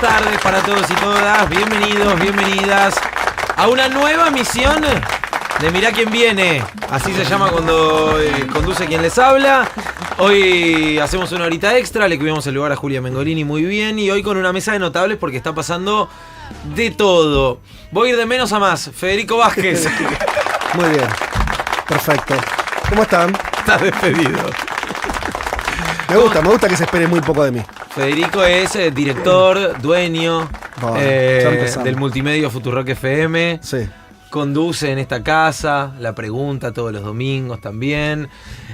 buenas tardes para todos y todas. Bienvenidos, bienvenidas a una nueva misión de Mirá quién viene. Así se llama cuando conduce quien les habla. Hoy hacemos una horita extra, le cuidamos el lugar a Julia Mengolini muy bien. Y hoy con una mesa de notables porque está pasando de todo. Voy a ir de menos a más. Federico Vázquez. Muy bien, perfecto. ¿Cómo están? Estás despedido. Me gusta que se espere muy poco de mí. Federico es director, dueño ya del multimedio Futurock FM. Sí. Conduce en esta casa, La Pregunta todos los domingos también.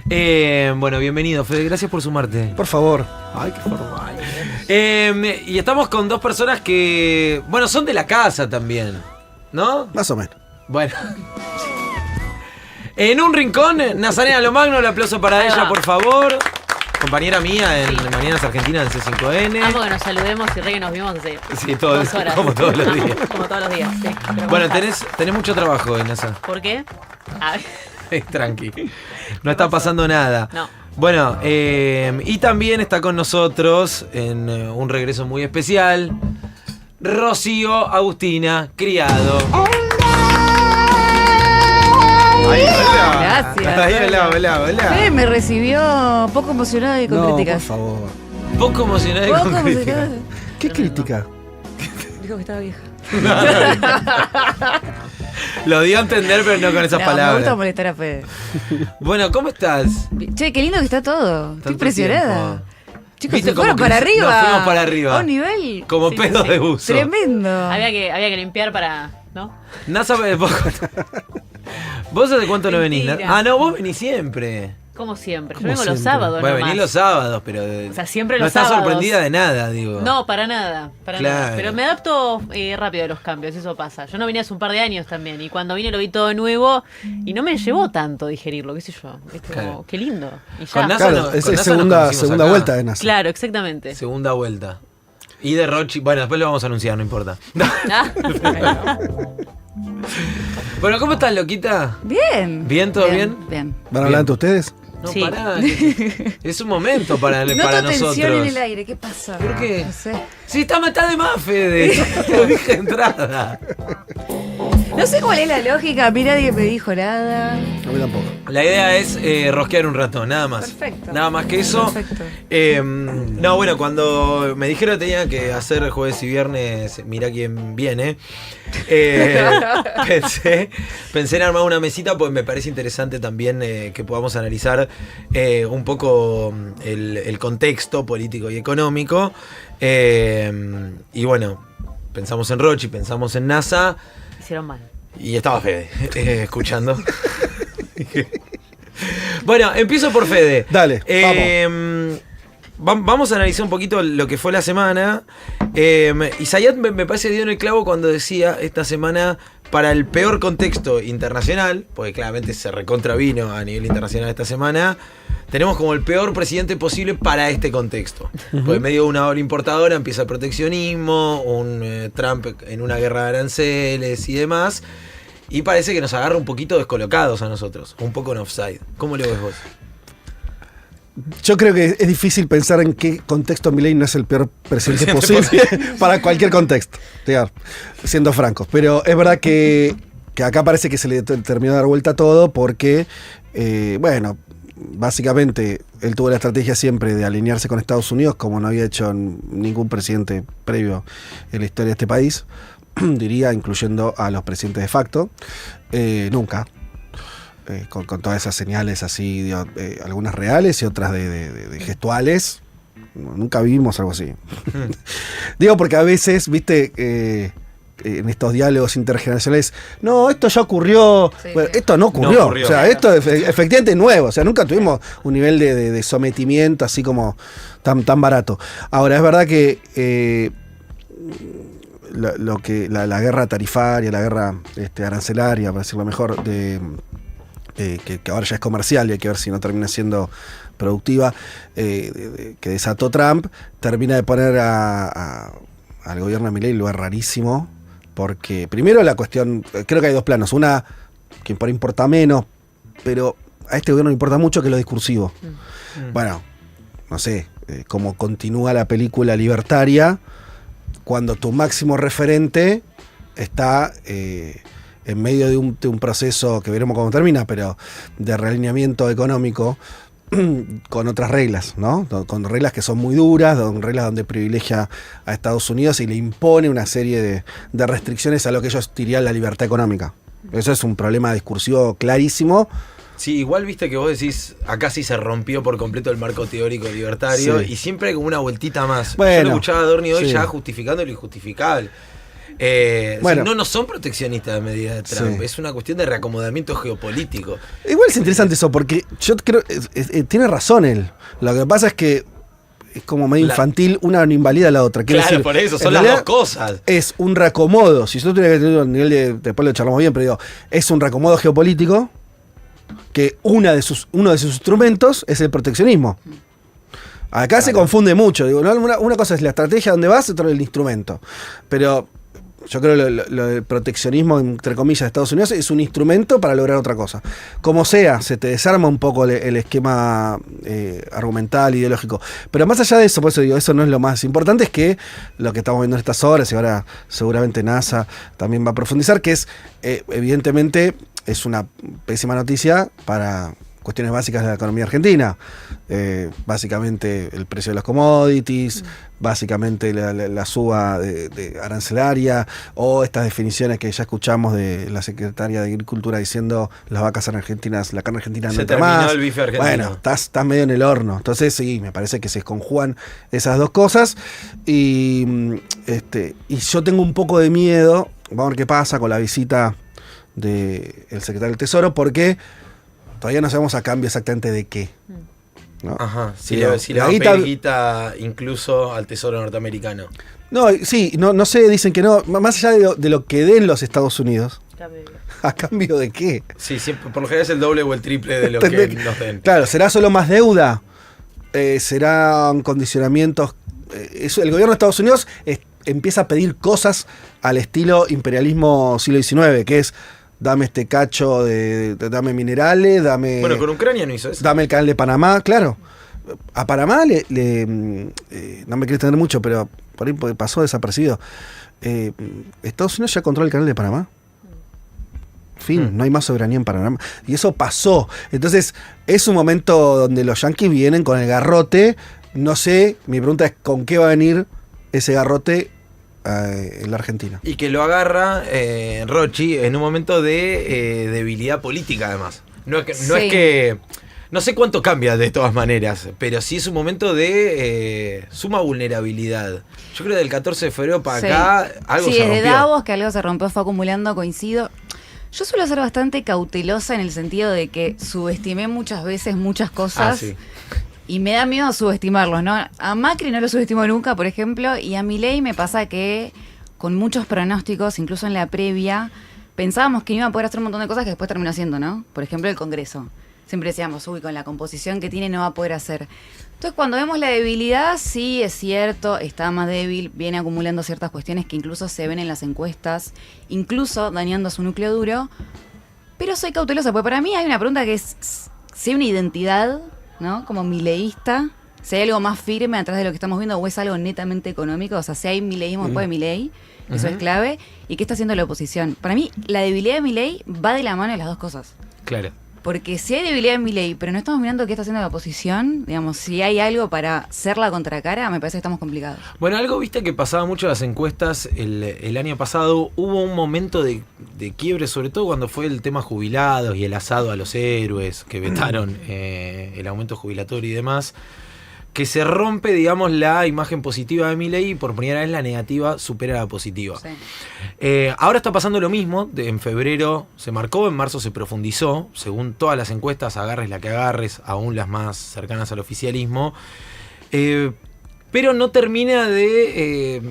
Bueno, bienvenido, Fede, gracias por sumarte. Por favor. Ay, qué formal. Y estamos con dos personas que, bueno, son de la casa también, ¿no? Más o menos. Bueno. En un rincón, Nazarena Lomagno, el aplauso para ella, por favor. Compañera mía en Mañanas Argentinas en C5N. Amo que nos saludemos y re que nos vimos hace 2 horas. Como todos los días. Como todos los días, sí. Bueno, tenés mucho trabajo hoy, Nasa. ¿Por qué? Tranqui. No está pasando nada. No. Bueno, y también está con nosotros en un regreso muy especial, Rocío Agustina Criado. Ay, hola. Gracias. Ay, hola. Sí, me recibió poco emocionada y con No, críticas. por favor. Poco emocionada y Poco con crítica. emocionada. ¿Qué Tremendo. crítica? Dijo que estaba vieja. Lo dio a entender, pero no con esas No, me palabras. gusta molestar a Fede. Bueno, ¿cómo estás? Che, qué lindo que está todo. Estoy Tanto impresionada. tiempo. Chicos, ¿Viste se fueron cómo para nos arriba. fuimos para arriba? A un nivel Como Sí, pedos sí. de buzo. tremendo. Había que limpiar para, ¿no? Nasa, ¿vos hace cuánto no venís? Mentira. Ah, no, vos venís siempre. Como siempre. Yo Como vengo los siempre. sábados, Bueno, nomás. venís los sábados, pero O sea, siempre no los estás sábados. sorprendida de nada, digo. No, para nada, Claro. nada. Pero me adapto rápido a los cambios, eso pasa. Yo no vine hace un par de años también, y cuando vine lo vi todo nuevo, y no me llevó tanto digerirlo, qué sé yo. Es como, Claro. qué lindo. Y ya. Con NASA Claro, no- es con NASA nos segunda conocimos acá. vuelta de NASA. Claro, exactamente. Segunda vuelta. Y de Rochi, bueno, después lo vamos a anunciar, no importa. Ah, Bueno, ¿cómo estás, loquita? Bien. ¿Bien, todo bien? Bien. ¿Van a hablar entre ustedes? No, Sí. pará. Es un momento para Noto nosotros. tensión en el aire, ¿qué pasa? ¿Por qué? No sé. Sí, está de más, Fede. Lo dije de entrada. No sé cuál es la lógica, a mí nadie me dijo nada. A mí tampoco. La idea es rosquear un rato, nada más. Perfecto. Nada más que eso. Perfecto. No, bueno, cuando me dijeron que tenía que hacer jueves y viernes, mirá quién viene, pensé en armar una mesita, pues me parece interesante también que podamos analizar un poco el contexto político y económico. Y bueno, pensamos en Rochi, pensamos en NASA. hicieron mal. Y estaba Fede escuchando. Bueno, empiezo por Fede. Dale, Vamos a analizar un poquito lo que fue la semana. Y Zayat me parece dio en el clavo cuando decía esta semana para el peor contexto internacional, porque claramente se recontravino a nivel internacional esta semana, tenemos como el peor presidente posible para este contexto. Porque en medio de una ola importadora empieza el proteccionismo, un Trump en una guerra de aranceles y demás. Y parece que nos agarra un poquito descolocados a nosotros, un poco en offside. ¿Cómo lo ves vos? Yo creo que es difícil pensar en qué contexto Milei no es el peor presidente posible para cualquier contexto, digamos, siendo francos. Pero es verdad que acá parece que se le terminó de dar vuelta a todo porque, bueno, básicamente él tuvo la estrategia siempre de alinearse con Estados Unidos como no había hecho ningún presidente previo en la historia de este país, diría, incluyendo a los presidentes de facto. Nunca. Con todas esas señales así, digo, algunas reales y otras de gestuales. Nunca vimos algo así. Digo, porque a veces, viste, en estos diálogos intergeneracionales, no, esto ya ocurrió. Sí, Bueno, sí. esto no ocurrió. No ocurrió. O sea, esto es efectivamente es nuevo. O sea, nunca tuvimos un nivel de sometimiento así como tan barato. Ahora, es verdad que la guerra tarifaria, la guerra arancelaria, para decirlo mejor, que ahora ya es comercial y hay que ver si no termina siendo productiva, que desató Trump, termina de poner al gobierno de Milei en un lugar rarísimo, porque primero la cuestión, creo que hay dos planos, una que por ahí importa menos, pero a este gobierno le importa mucho, que es lo discursivo. Bueno, no sé, cómo continúa la película libertaria, cuando tu máximo referente está en medio de un proceso que veremos cómo termina, pero de realineamiento económico con otras reglas, ¿no? Con reglas que son muy duras, con reglas donde privilegia a Estados Unidos y le impone una serie de restricciones a lo que ellos dirían la libertad económica. Eso es un problema discursivo clarísimo. Sí, igual viste que vos decís, acá sí se rompió por completo el marco teórico libertario, Sí. y siempre hay como una vueltita más. Bueno, yo lo escuchaba a Adorni hoy sí. ya justificando lo injustificable. Bueno. No son proteccionistas de medida de Trump, Sí. es una cuestión de reacomodamiento geopolítico. Igual es interesante eso, porque yo creo, tiene razón él. Lo que pasa es que es como medio infantil, una no invalida a la otra. Quiero Claro, decir, por eso, en son las realidad, dos cosas. Es un reacomodo, si yo tuviera que tener un nivel después lo charlamos bien, pero digo, es un reacomodo geopolítico que uno de sus instrumentos es el proteccionismo. Acá se confunde mucho, digo, ¿no? Una cosa es la estrategia donde vas, otra es el instrumento. Pero yo creo que lo del proteccionismo, entre comillas, de Estados Unidos es un instrumento para lograr otra cosa. Como sea, se te desarma un poco el esquema argumental, ideológico. Pero más allá de eso, por eso digo, eso no es lo más importante, es que lo que estamos viendo en estas horas, y ahora seguramente NASA también va a profundizar, que es, evidentemente, es una pésima noticia para cuestiones básicas de la economía argentina. Básicamente el precio de los commodities, básicamente la suba de arancelaria, o estas definiciones que ya escuchamos de la secretaria de Agricultura diciendo las vacas argentinas, la carne argentina no Se entra terminó más. el bife argentino. Bueno, estás medio en el horno. Entonces sí, me parece que se conjugan esas dos cosas. Y yo tengo un poco de miedo, vamos a ver qué pasa con la visita del secretario del Tesoro, porque todavía no sabemos a cambio exactamente de qué. ¿no? Ajá, si Digo, le va a pedir guita incluso al Tesoro norteamericano. No, sí, no sé, dicen que no, más allá de lo que den los Estados Unidos, ¿a cambio de qué? Sí, siempre, por lo general es el doble o el triple de lo que nos den. Claro, ¿será solo más deuda? ¿Serán condicionamientos? El gobierno de Estados Unidos empieza a pedir cosas al estilo imperialismo siglo XIX, que es: dame este cacho dame minerales, dame... Bueno, con Ucrania no hizo eso. Dame el canal de Panamá, claro. A Panamá no me quiero tener mucho, pero por ahí pasó desapercibido. Estados Unidos ya controla el canal de Panamá. Fin, no hay más soberanía en Panamá. Y eso pasó. Entonces, es un momento donde los yanquis vienen con el garrote. No sé, mi pregunta es: ¿con qué va a venir ese garrote en la Argentina? Y que lo agarra Rochi en un momento de debilidad política, además. No es que no sé cuánto cambia de todas maneras, pero sí es un momento de suma vulnerabilidad. Yo creo que del 14 de febrero para acá algo se rompió. Sí, desde Davos que algo se rompió, fue acumulando, coincido. Yo suelo ser bastante cautelosa en el sentido de que subestimé muchas veces muchas cosas. Sí. Y me da miedo subestimarlos, ¿no? A Macri no lo subestimo nunca, por ejemplo, y a Milei me pasa que con muchos pronósticos, incluso en la previa, pensábamos que iba a poder hacer un montón de cosas que después terminó haciendo, ¿no? Por ejemplo, el Congreso. Siempre decíamos, uy, con la composición que tiene no va a poder hacer. Entonces, cuando vemos la debilidad, sí, es cierto, está más débil, viene acumulando ciertas cuestiones que incluso se ven en las encuestas, incluso dañando a su núcleo duro, pero soy cautelosa, porque para mí hay una pregunta que es si hay una identidad, ¿no? Como mileísta, si hay algo más firme atrás de lo que estamos viendo o es algo netamente económico, o sea, si hay mileísmo después de Milei, eso es clave, y qué está haciendo la oposición. Para mí, la debilidad de Milei va de la mano de las dos cosas. Claro. Porque si hay debilidad en Milei, pero no estamos mirando qué está haciendo la oposición, digamos, si hay algo para ser la contracara, me parece que estamos complicados. Bueno, algo viste que pasaba mucho en las encuestas el año pasado. Hubo un momento de quiebre, sobre todo cuando fue el tema jubilados y el asado a los héroes, que vetaron el aumento jubilatorio y demás, que se rompe, digamos, la imagen positiva de Milei y por primera vez la negativa supera la positiva. Sí. Ahora está pasando lo mismo. En febrero se marcó, en marzo se profundizó, según todas las encuestas, agarres la que agarres, aún las más cercanas al oficialismo, pero no termina de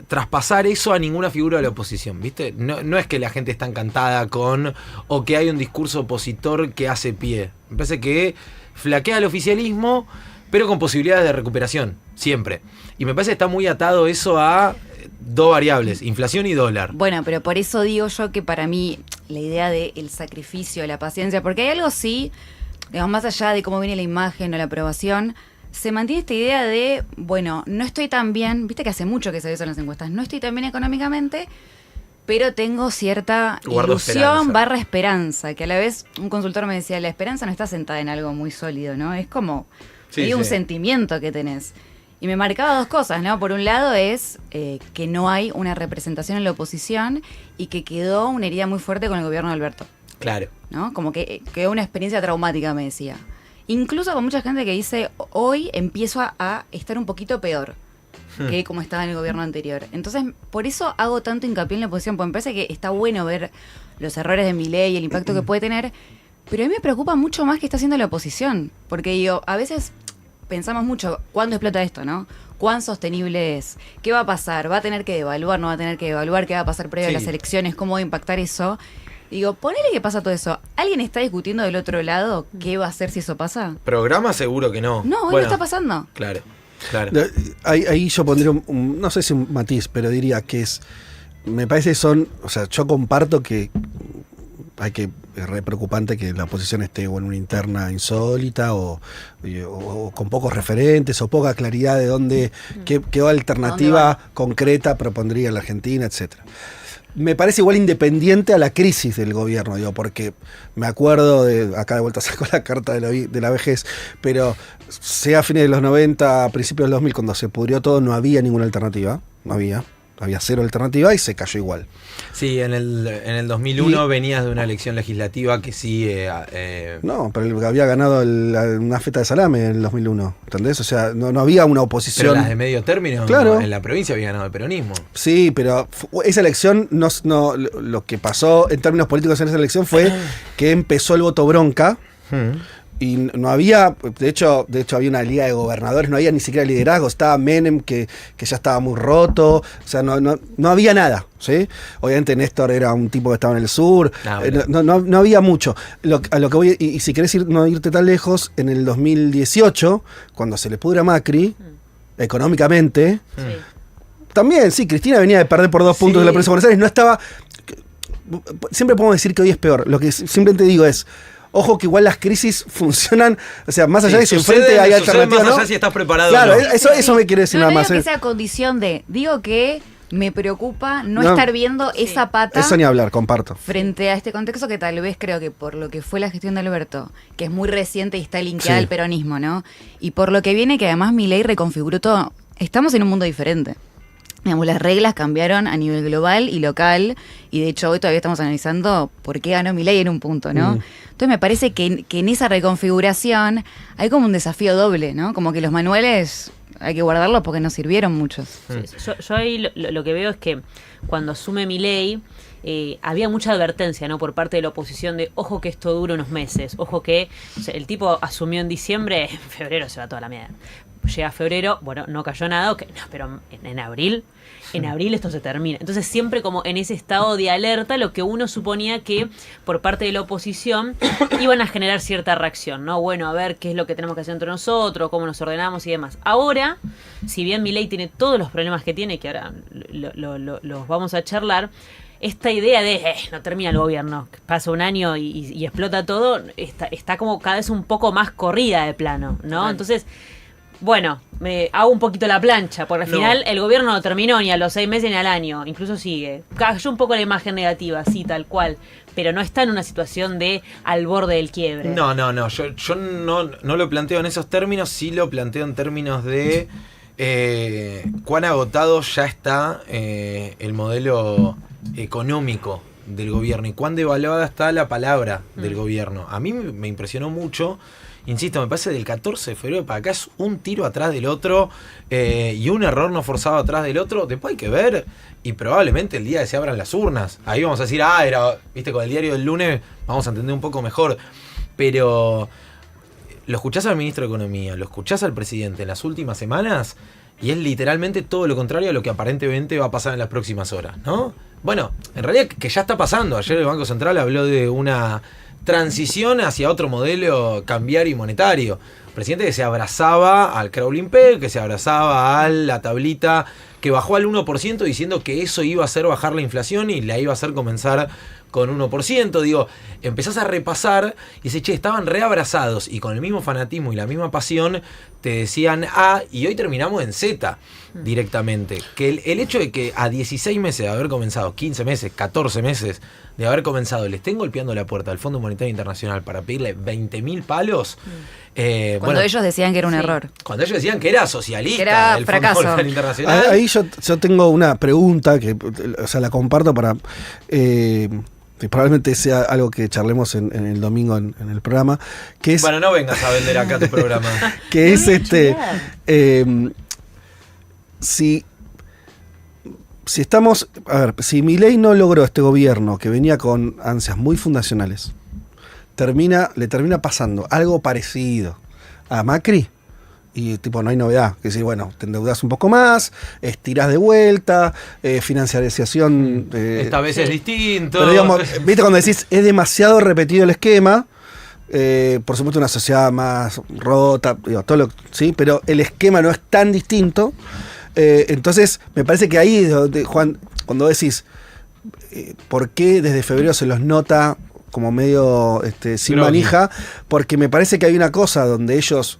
traspasar eso a ninguna figura de la oposición, ¿viste? No es que la gente está encantada con, o que hay un discurso opositor que hace pie. Me parece que flaquea el oficialismo, pero con posibilidades de recuperación, siempre. Y me parece que está muy atado eso a dos variables, inflación y dólar. Bueno, pero por eso digo yo que para mí la idea del sacrificio, la paciencia, porque hay algo sí, digamos, más allá de cómo viene la imagen o la aprobación, se mantiene esta idea de, bueno, no estoy tan bien, viste que hace mucho que se ve eso en las encuestas, no estoy tan bien económicamente, pero tengo cierta Guardo ilusión esperanza. / esperanza, que a la vez un consultor me decía, la esperanza no está sentada en algo muy sólido, ¿no? Es como Sí, hay un sí. sentimiento que tenés. Y me marcaba dos cosas, ¿no? Por un lado es que no hay una representación en la oposición y que quedó una herida muy fuerte con el gobierno de Alberto, Claro. ¿no? Como que quedó una experiencia traumática, me decía. Incluso con mucha gente que dice, hoy empiezo a estar un poquito peor que como estaba en el gobierno anterior. Entonces, por eso hago tanto hincapié en la oposición, porque me parece que está bueno ver los errores de Milei y el impacto que puede tener, pero a mí me preocupa mucho más que está haciendo la oposición, porque digo, a veces pensamos mucho, ¿cuándo explota esto, no? ¿Cuán sostenible es? ¿Qué va a pasar? ¿Va a tener que devaluar? ¿No va a tener que devaluar? ¿Qué va a pasar previo a Sí. las elecciones? ¿Cómo va a impactar eso? Digo, ponele que pasa todo eso. ¿Alguien está discutiendo del otro lado qué va a hacer si eso pasa? Programa seguro que no. No, hoy Bueno, no está pasando. Claro, claro. Ahí yo pondría no sé si un matiz, pero diría que me parece que o sea, yo comparto que es re preocupante que la oposición esté o en una interna insólita o con pocos referentes o poca claridad de qué alternativa concreta propondría la Argentina, etcétera. Me parece igual independiente a la crisis del gobierno, digo, porque me acuerdo acá de vuelta saco la carta de la vejez, pero sea a fines de los 90, a principios del 2000, cuando se pudrió todo, no había ninguna alternativa, había cero alternativa y se cayó igual. Sí, en el 2001 venías de una elección legislativa que sí... No, pero había ganado una feta de salame en el 2001, ¿entendés? O sea, no había una oposición. Pero las de medio término, Claro. en la provincia había ganado el peronismo. Sí, pero esa elección, lo que pasó en términos políticos en esa elección fue que empezó el voto bronca. Y no había, de hecho había una liga de gobernadores, no había ni siquiera liderazgo, estaba Menem que ya estaba muy roto, o sea, no había nada, ¿sí? Obviamente Néstor era un tipo que estaba en el sur, no había mucho. A lo que voy, y si querés no irte tan lejos, en el 2018, cuando se le pudre a Macri, económicamente, también, sí, Cristina venía de perder por 2 puntos de la provincia de Buenos Aires, no estaba... Siempre podemos decir que hoy es peor, lo que simplemente digo es... Ojo que igual las crisis funcionan, o sea, más allá de si enfrente hay alternativas, más ¿no? allá si estás preparado Claro, o no. eso me quiere decir No nada digo más. que sea condición de, digo que me preocupa no estar viendo esa pata Eso ni hablar, comparto. frente a este contexto que tal vez creo que por lo que fue la gestión de Alberto, que es muy reciente y está linkeada Sí. al peronismo, ¿no? Y por lo que viene que además Milei reconfiguró todo. Estamos en un mundo diferente. Digamos, las reglas cambiaron a nivel global y local, y de hecho hoy todavía estamos analizando por qué ganó Milei en un punto, ¿no? Entonces me parece que en esa reconfiguración hay como un desafío doble, ¿no? Como que los manuales hay que guardarlos porque nos sirvieron muchos. Sí, yo ahí lo que veo es que cuando asume Milei había mucha advertencia, ¿no? Por parte de la oposición de ojo que esto dura unos meses, ojo que o sea, el tipo asumió en diciembre, en febrero se va toda la mierda. Llega febrero, bueno, no cayó nada, okay, no, pero en abril esto se termina. Entonces siempre como en ese estado de alerta, lo que uno suponía que por parte de la oposición iban a generar cierta reacción, ¿no? Bueno, a ver qué es lo que tenemos que hacer entre nosotros, cómo nos ordenamos y demás. Ahora, si bien Milei tiene todos los problemas que tiene, que ahora los vamos a charlar, esta idea de no termina el gobierno, pasa un año y explota todo, está como cada vez un poco más corrida de plano, ¿no? Vale. Entonces... Bueno, me hago un poquito la plancha, porque al final el gobierno no terminó ni a los 6 meses ni al año, incluso sigue. Cayó un poco la imagen negativa, sí, tal cual, pero no está en una situación de al borde del quiebre. No, yo no lo planteo en esos términos, sí lo planteo en términos de cuán agotado ya está el modelo económico del gobierno y cuán devaluada está la palabra del gobierno. A mí me impresionó mucho. Insisto, me parece del 14 de febrero para acá es un tiro atrás del otro y un error no forzado atrás del otro. Después hay que ver y probablemente el día que se abran las urnas, ahí vamos a decir, viste, con el diario del lunes vamos a entender un poco mejor. Pero lo escuchás al ministro de Economía, lo escuchás al presidente en las últimas semanas y es literalmente todo lo contrario a lo que aparentemente va a pasar en las próximas horas, ¿no? Bueno, en realidad que ya está pasando. Ayer el Banco Central habló de una transición hacia otro modelo cambiario y monetario. El presidente que se abrazaba al crawling peg, que se abrazaba a la tablita que bajó al 1% diciendo que eso iba a hacer bajar la inflación y la iba a hacer comenzar con 1%. Digo, empezás a repasar y dices, che, estaban reabrazados y con el mismo fanatismo y la misma pasión te decían A y hoy terminamos en Z directamente. Que el hecho de que a 16 meses de haber comenzado, 15 meses, 14 meses de haber comenzado, le estén golpeando la puerta al Fondo Monetario Internacional para pedirle 20.000 palos. Cuando ellos decían que era un error. Cuando ellos decían que era socialista, que era el fracaso. Fondo Monetario Internacional. Ahí yo tengo una pregunta que, o sea, la comparto para... probablemente sea algo que charlemos en el domingo en el programa, que es... Bueno, no vengas a vender acá tu programa. Que es si estamos... A ver, si Milei no logró este gobierno que venía con ansias muy fundacionales, le termina pasando algo parecido a Macri, y tipo no hay novedad, que decir, bueno, te endeudas un poco más, estirás de vuelta, financiarización... Esta vez es distinto. Pero digamos, viste cuando decís es demasiado repetido el esquema, por supuesto una sociedad más rota, digo, sí, pero el esquema no es tan distinto. Entonces me parece que ahí, Juan, cuando decís por qué desde febrero se los nota como medio sin Groggy. manija, porque me parece que hay una cosa donde ellos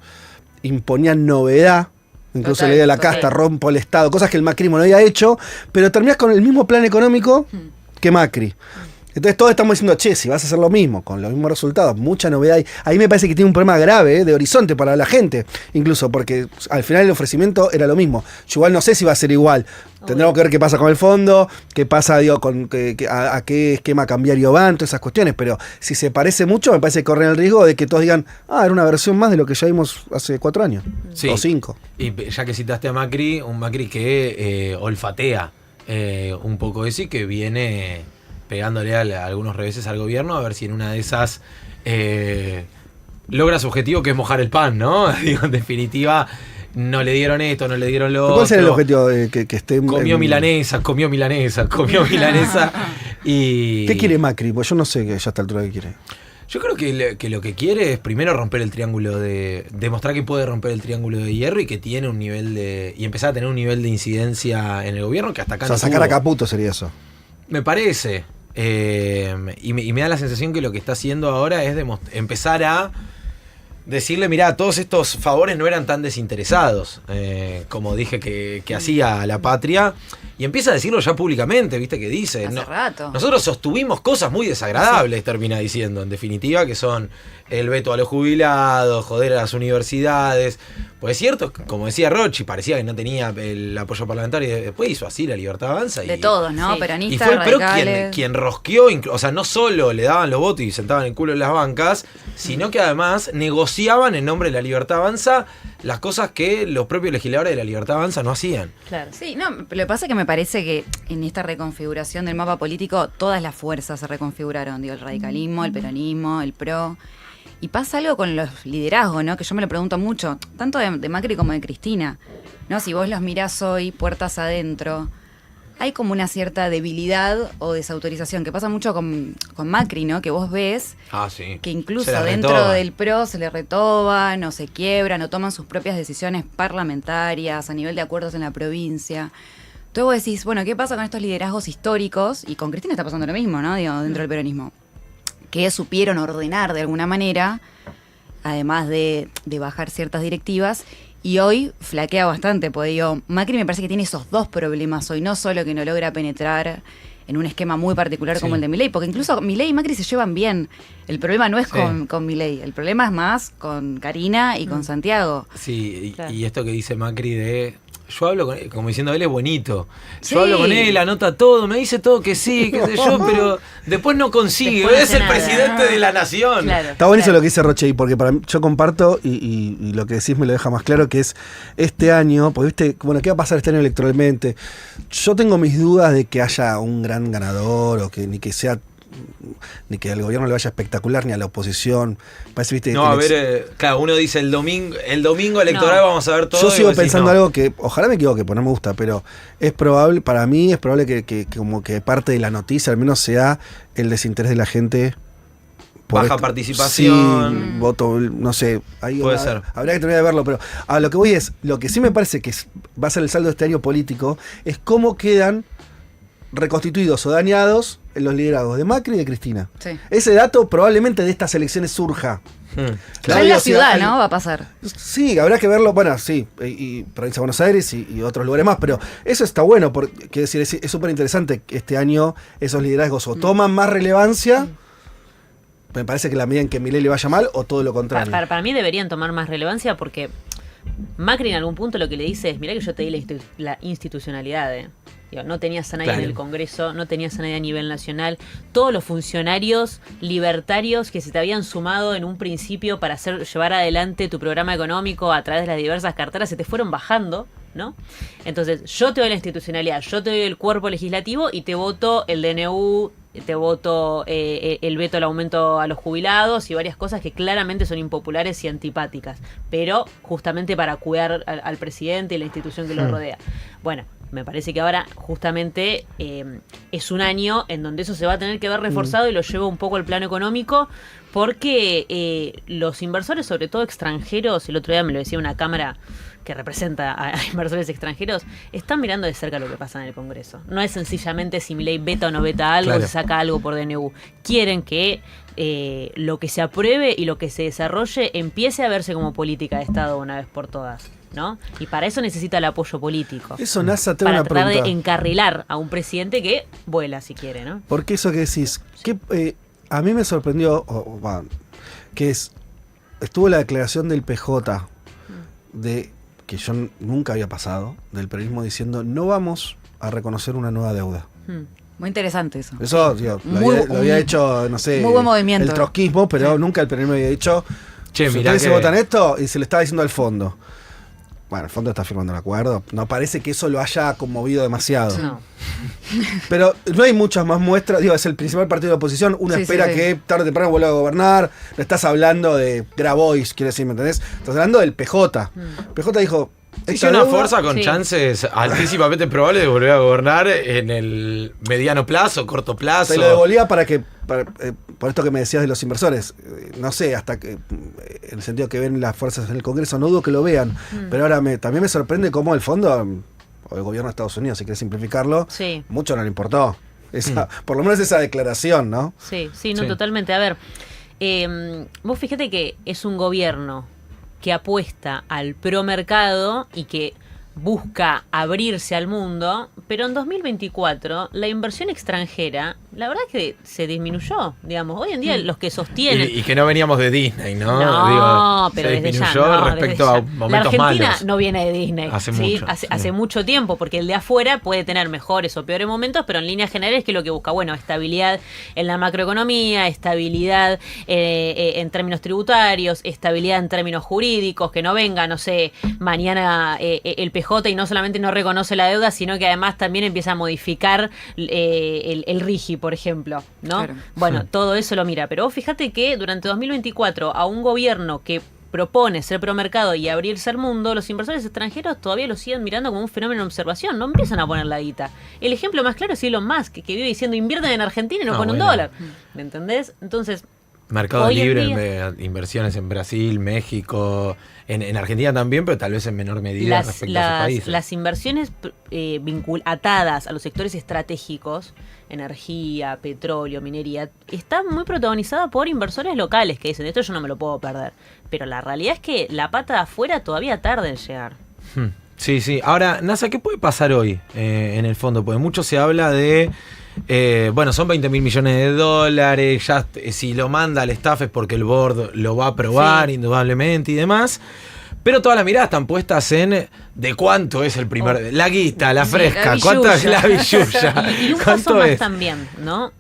imponían novedad, incluso Total, la idea de la total. casta, rompo el Estado, cosas que el macrismo no había hecho, pero terminás con el mismo plan económico que Macri. Entonces todos estamos diciendo, che, si vas a hacer lo mismo, con los mismos resultados, mucha novedad. Ahí me parece que tiene un problema grave de horizonte para la gente, incluso porque al final el ofrecimiento era lo mismo. Yo igual no sé si va a ser igual. Tendremos que ver qué pasa con el fondo, qué pasa, digo, con a qué esquema cambiario van, todas esas cuestiones. Pero si se parece mucho, me parece que corren el riesgo de que todos digan, era una versión más de lo que ya vimos hace 4 años. Sí. O 5. Y ya que citaste a Macri, un Macri que olfatea un poco eso y que viene pegándole a algunos reveses al gobierno a ver si en una de esas logra su objetivo, que es mojar el pan, ¿no? Digo, en definitiva, no le dieron esto, no le dieron lo otro. ¿Cuál será el objetivo de que esté Comió milanesa y... ¿Qué quiere Macri? Pues yo no sé ya a esta altura qué quiere. Yo creo que lo que quiere es primero romper el triángulo demostrar que puede romper el triángulo de hierro y que tiene un nivel y empezar a tener un nivel de incidencia en el gobierno que hasta acá O sea, no sacar tuvo. a Caputo sería eso. Me parece. Y me da la sensación que lo que está haciendo ahora es empezar a decirle, mirá, todos estos favores no eran tan desinteresados, como dije que hacía a la patria, y empieza a decirlo ya públicamente, viste que dice. Hace rato. Nosotros sostuvimos cosas muy desagradables, termina diciendo, en definitiva, que son el veto a los jubilados, joder a las universidades. Pues es cierto, como decía Rochi, parecía que no tenía el apoyo parlamentario, y después hizo así la Libertad Avanza. De todos, ¿no? Sí. Y Peronistas, fue el PRO radicales. quien rosqueó, o sea, no solo le daban los votos y sentaban el culo en las bancas, sino que además negociaban en nombre de la Libertad Avanza las cosas que los propios legisladores de la Libertad Avanza no hacían. Claro. Sí, no, lo que pasa es que me parece que en esta reconfiguración del mapa político todas las fuerzas se reconfiguraron, digo, el radicalismo, el peronismo, el PRO. Y pasa algo con los liderazgos, ¿no? Que yo me lo pregunto mucho, tanto de Macri como de Cristina, ¿no? Si vos los mirás hoy, puertas adentro, hay como una cierta debilidad o desautorización, que pasa mucho con Macri, ¿no? Que vos ves Sí. que incluso Se la dentro retoban. del PRO se le retoban o se quiebran o toman sus propias decisiones parlamentarias a nivel de acuerdos en la provincia. Entonces vos decís, bueno, ¿qué pasa con estos liderazgos históricos? Y con Cristina está pasando lo mismo, ¿no? Digo, dentro del peronismo. Que supieron ordenar de alguna manera, además de bajar ciertas directivas, y hoy flaquea bastante, porque digo, Macri me parece que tiene esos dos problemas hoy, no solo que no logra penetrar en un esquema muy particular como Sí. el de Milei, porque incluso Milei y Macri se llevan bien. El problema no es Sí. con Milei, el problema es más con Karina y con Santiago. Sí, Claro. y esto que dice Macri de... Yo hablo con él, como diciendo, él es bonito. Sí. Yo hablo con él, anota todo, me dice todo que sí, qué sé yo, pero después no consigue. Después no Es hace el nada. presidente de la nación. Claro. Está buenísimo Claro. lo que dice Roche, porque para mí, yo comparto y lo que decís me lo deja más claro, que es este año, porque viste, bueno, ¿qué va a pasar este año electoralmente? Yo tengo mis dudas de que haya un gran ganador o que ni que al gobierno le vaya espectacular ni a la oposición. Parece, viste, No, a ver, claro, uno dice el domingo electoral No. vamos a ver todo. yo y sigo vos decís, pensando no. algo que, ojalá me equivoque, pues no me gusta, pero es probable, para mí es probable que como que parte de la noticia al menos sea el desinterés de la gente baja participación. Sí, voto, no sé. Puede ser. Habría que terminar de verlo, pero a lo que voy es, lo que sí me parece que va a ser el saldo de este año político, es cómo quedan reconstituidos o dañados en los liderazgos de Macri y de Cristina. Sí. Ese dato probablemente de estas elecciones surja. Ya en la ciudad, ¿no? Va a pasar. Sí, habrá que verlo, bueno, sí, y provincia de Buenos Aires y otros lugares más, pero eso está bueno, porque quiero decir, es súper interesante que este año esos liderazgos o toman más relevancia, me parece que la medida en que Milei le vaya mal, o todo lo contrario. Para mí deberían tomar más relevancia porque Macri en algún punto lo que le dice es, mirá que yo te di la institucionalidad, Digo, no tenías a nadie en el Congreso, no tenías a nadie a nivel nacional. Todos los funcionarios libertarios que se te habían sumado en un principio para llevar adelante tu programa económico a través de las diversas carteras se te fueron bajando, ¿no? Entonces, yo te doy la institucionalidad, yo te doy el cuerpo legislativo y te voto el DNU, te voto el veto al aumento a los jubilados y varias cosas que claramente son impopulares y antipáticas, pero justamente para cuidar al presidente y la institución que lo rodea. Bueno, me parece que ahora justamente es un año en donde eso se va a tener que ver reforzado y lo llevo un poco al plano económico porque los inversores, sobre todo extranjeros, el otro día me lo decía una cámara que representa a inversores extranjeros, están mirando de cerca lo que pasa en el Congreso. No es sencillamente si Milei veta o no veta algo, se saca algo por DNU. Quieren que lo que se apruebe y lo que se desarrolle empiece a verse como política de Estado una vez por todas, ¿no? Y para eso necesita el apoyo político. Eso, NASA, te para una tratar pregunta. de encarrilar a un presidente que vuela si quiere, ¿no? Porque eso que decís, a mí me sorprendió, que estuvo la declaración del PJ, que yo nunca había pasado, del peronismo diciendo, no vamos a reconocer una nueva deuda. Muy interesante eso. Eso, digo, lo había hecho, no sé, muy buen movimiento. el trotskismo, pero nunca el peronismo había dicho, Che, si mirá ustedes se que- votan esto, y se le estaba diciendo al fondo. Bueno, el fondo está firmando el acuerdo. No parece que eso lo haya conmovido demasiado. No. Pero no hay muchas más muestras. Digo, es el principal partido de oposición. Uno Sí, espera sí, sí. que tarde o temprano vuelva a gobernar. No estás hablando de Grabois, quiero decir, ¿me entendés? Estás hablando del PJ. PJ dijo... Sí, esta una deuda- fuerza con Sí. chances altísimamente probables de volver a gobernar en el mediano plazo, corto plazo. Te lo devolvía por esto que me decías de los inversores. No sé, hasta que en el sentido que ven las fuerzas en el Congreso, no dudo que lo vean. Pero ahora también me sorprende cómo el fondo, o el gobierno de Estados Unidos, si quieres simplificarlo, Sí. mucho no le importó. Por lo menos esa declaración, ¿no? Sí, no, Sí. totalmente. A ver, vos fíjate que es un gobierno que apuesta al promercado y que busca abrirse al mundo, pero en 2024 la inversión extranjera, la verdad es que se disminuyó, digamos. Hoy en día los que sostienen... Y que no veníamos de Disney, ¿no? No, Digo, pero se desde ya. disminuyó no, respecto desde a ya. momentos La Argentina malos. no viene de Disney. Hace ¿sí? mucho, Hace sí. mucho tiempo, porque el de afuera puede tener mejores o peores momentos, pero en líneas generales, ¿qué es lo que busca? Bueno, estabilidad en la macroeconomía, estabilidad en términos tributarios, estabilidad en términos jurídicos, que no venga, no sé, mañana el PJ y no solamente no reconoce la deuda, sino que además también empieza a modificar el RIGI, por ejemplo, ¿no? Claro. Bueno, todo eso lo mira. Pero vos fíjate que durante 2024 a un gobierno que propone ser promercado y abrirse al mundo, los inversores extranjeros todavía lo siguen mirando como un fenómeno de observación, no empiezan a poner la guita. El ejemplo más claro es Elon Musk, que vive diciendo invierten en Argentina y no ponen un bueno. dólar. ¿Me entendés? Entonces, Mercado hoy en libre, día- inversiones en Brasil, México, en Argentina también, pero tal vez en menor medida respecto a sus países. las inversiones atadas a los sectores estratégicos, energía, petróleo, minería, están muy protagonizadas por inversores locales que dicen, esto yo no me lo puedo perder. Pero la realidad es que la pata de afuera todavía tarda en llegar. Sí, sí. Ahora, NASA, ¿qué puede pasar hoy en el fondo? Porque mucho se habla de... bueno, son 20.000 millones de dólares, ya si lo manda al staff es porque el board lo va a aprobar, Sí. indudablemente y demás. Pero todas las miradas están puestas en de cuánto es el primer... La guita, la Sí, fresca, la cuánto es billulla. la billulla. Y un paso ¿Cuánto más es? también, ¿no?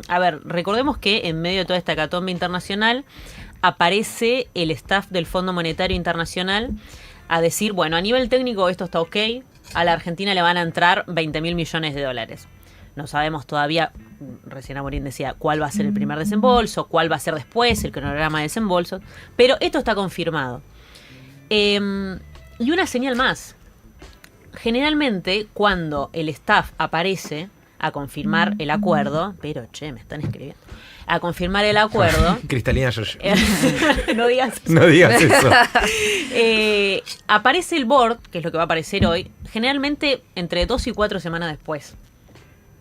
A ver, recordemos que en medio de toda esta hecatombe internacional aparece el staff del Fondo Monetario Internacional a decir, bueno, a nivel técnico esto está ok, a la Argentina le van a entrar 20.000 millones de dólares. No sabemos todavía, recién Amorín decía, cuál va a ser el primer desembolso, cuál va a ser después, el cronograma de desembolso, pero esto está confirmado. Y una señal más. Generalmente, cuando el staff aparece, a confirmar el acuerdo, pero me están escribiendo, a confirmar el acuerdo. Cristalina George. No digas eso. No digas eso. Aparece el board, que es lo que va a aparecer hoy, generalmente entre 2 y 4 semanas después.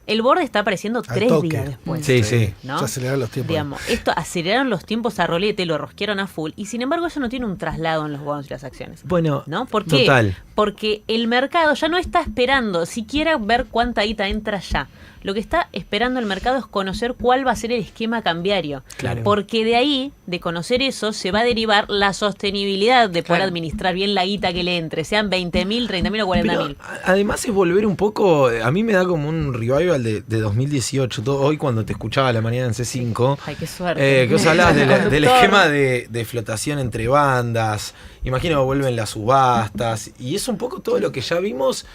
El board está apareciendo 3 toque. días después. Sí. ¿no? Se aceleran los tiempos. Digamos, esto aceleraron los tiempos a rolete, lo rosquearon a full, y sin embargo eso no tiene un traslado en los bonos y las acciones. Bueno, ¿No? ¿Por qué? total. Porque el mercado ya no está esperando siquiera ver cuánta guita entra ya. Lo que está esperando el mercado es conocer cuál va a ser el esquema cambiario. Claro. Porque de ahí, de conocer eso, se va a derivar la sostenibilidad de poder administrar bien la guita que le entre, sean 20.000, 30.000 o 40.000. Además es volver un poco, a mí me da como un revival de 2018, hoy cuando te escuchaba a la mañana en C5. Ay, qué suerte. Que os hablabas del Conductor. esquema de flotación entre bandas, imagino que vuelven las subastas, y es un poco todo lo que ya vimos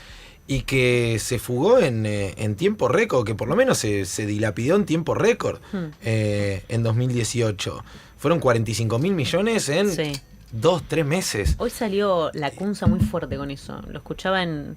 y que se fugó en tiempo récord, que por lo menos se dilapidó en tiempo récord en 2018. Fueron 45.000 millones en Sí. 2-3 meses. Hoy salió la Cunza muy fuerte con eso. Lo escuchaba en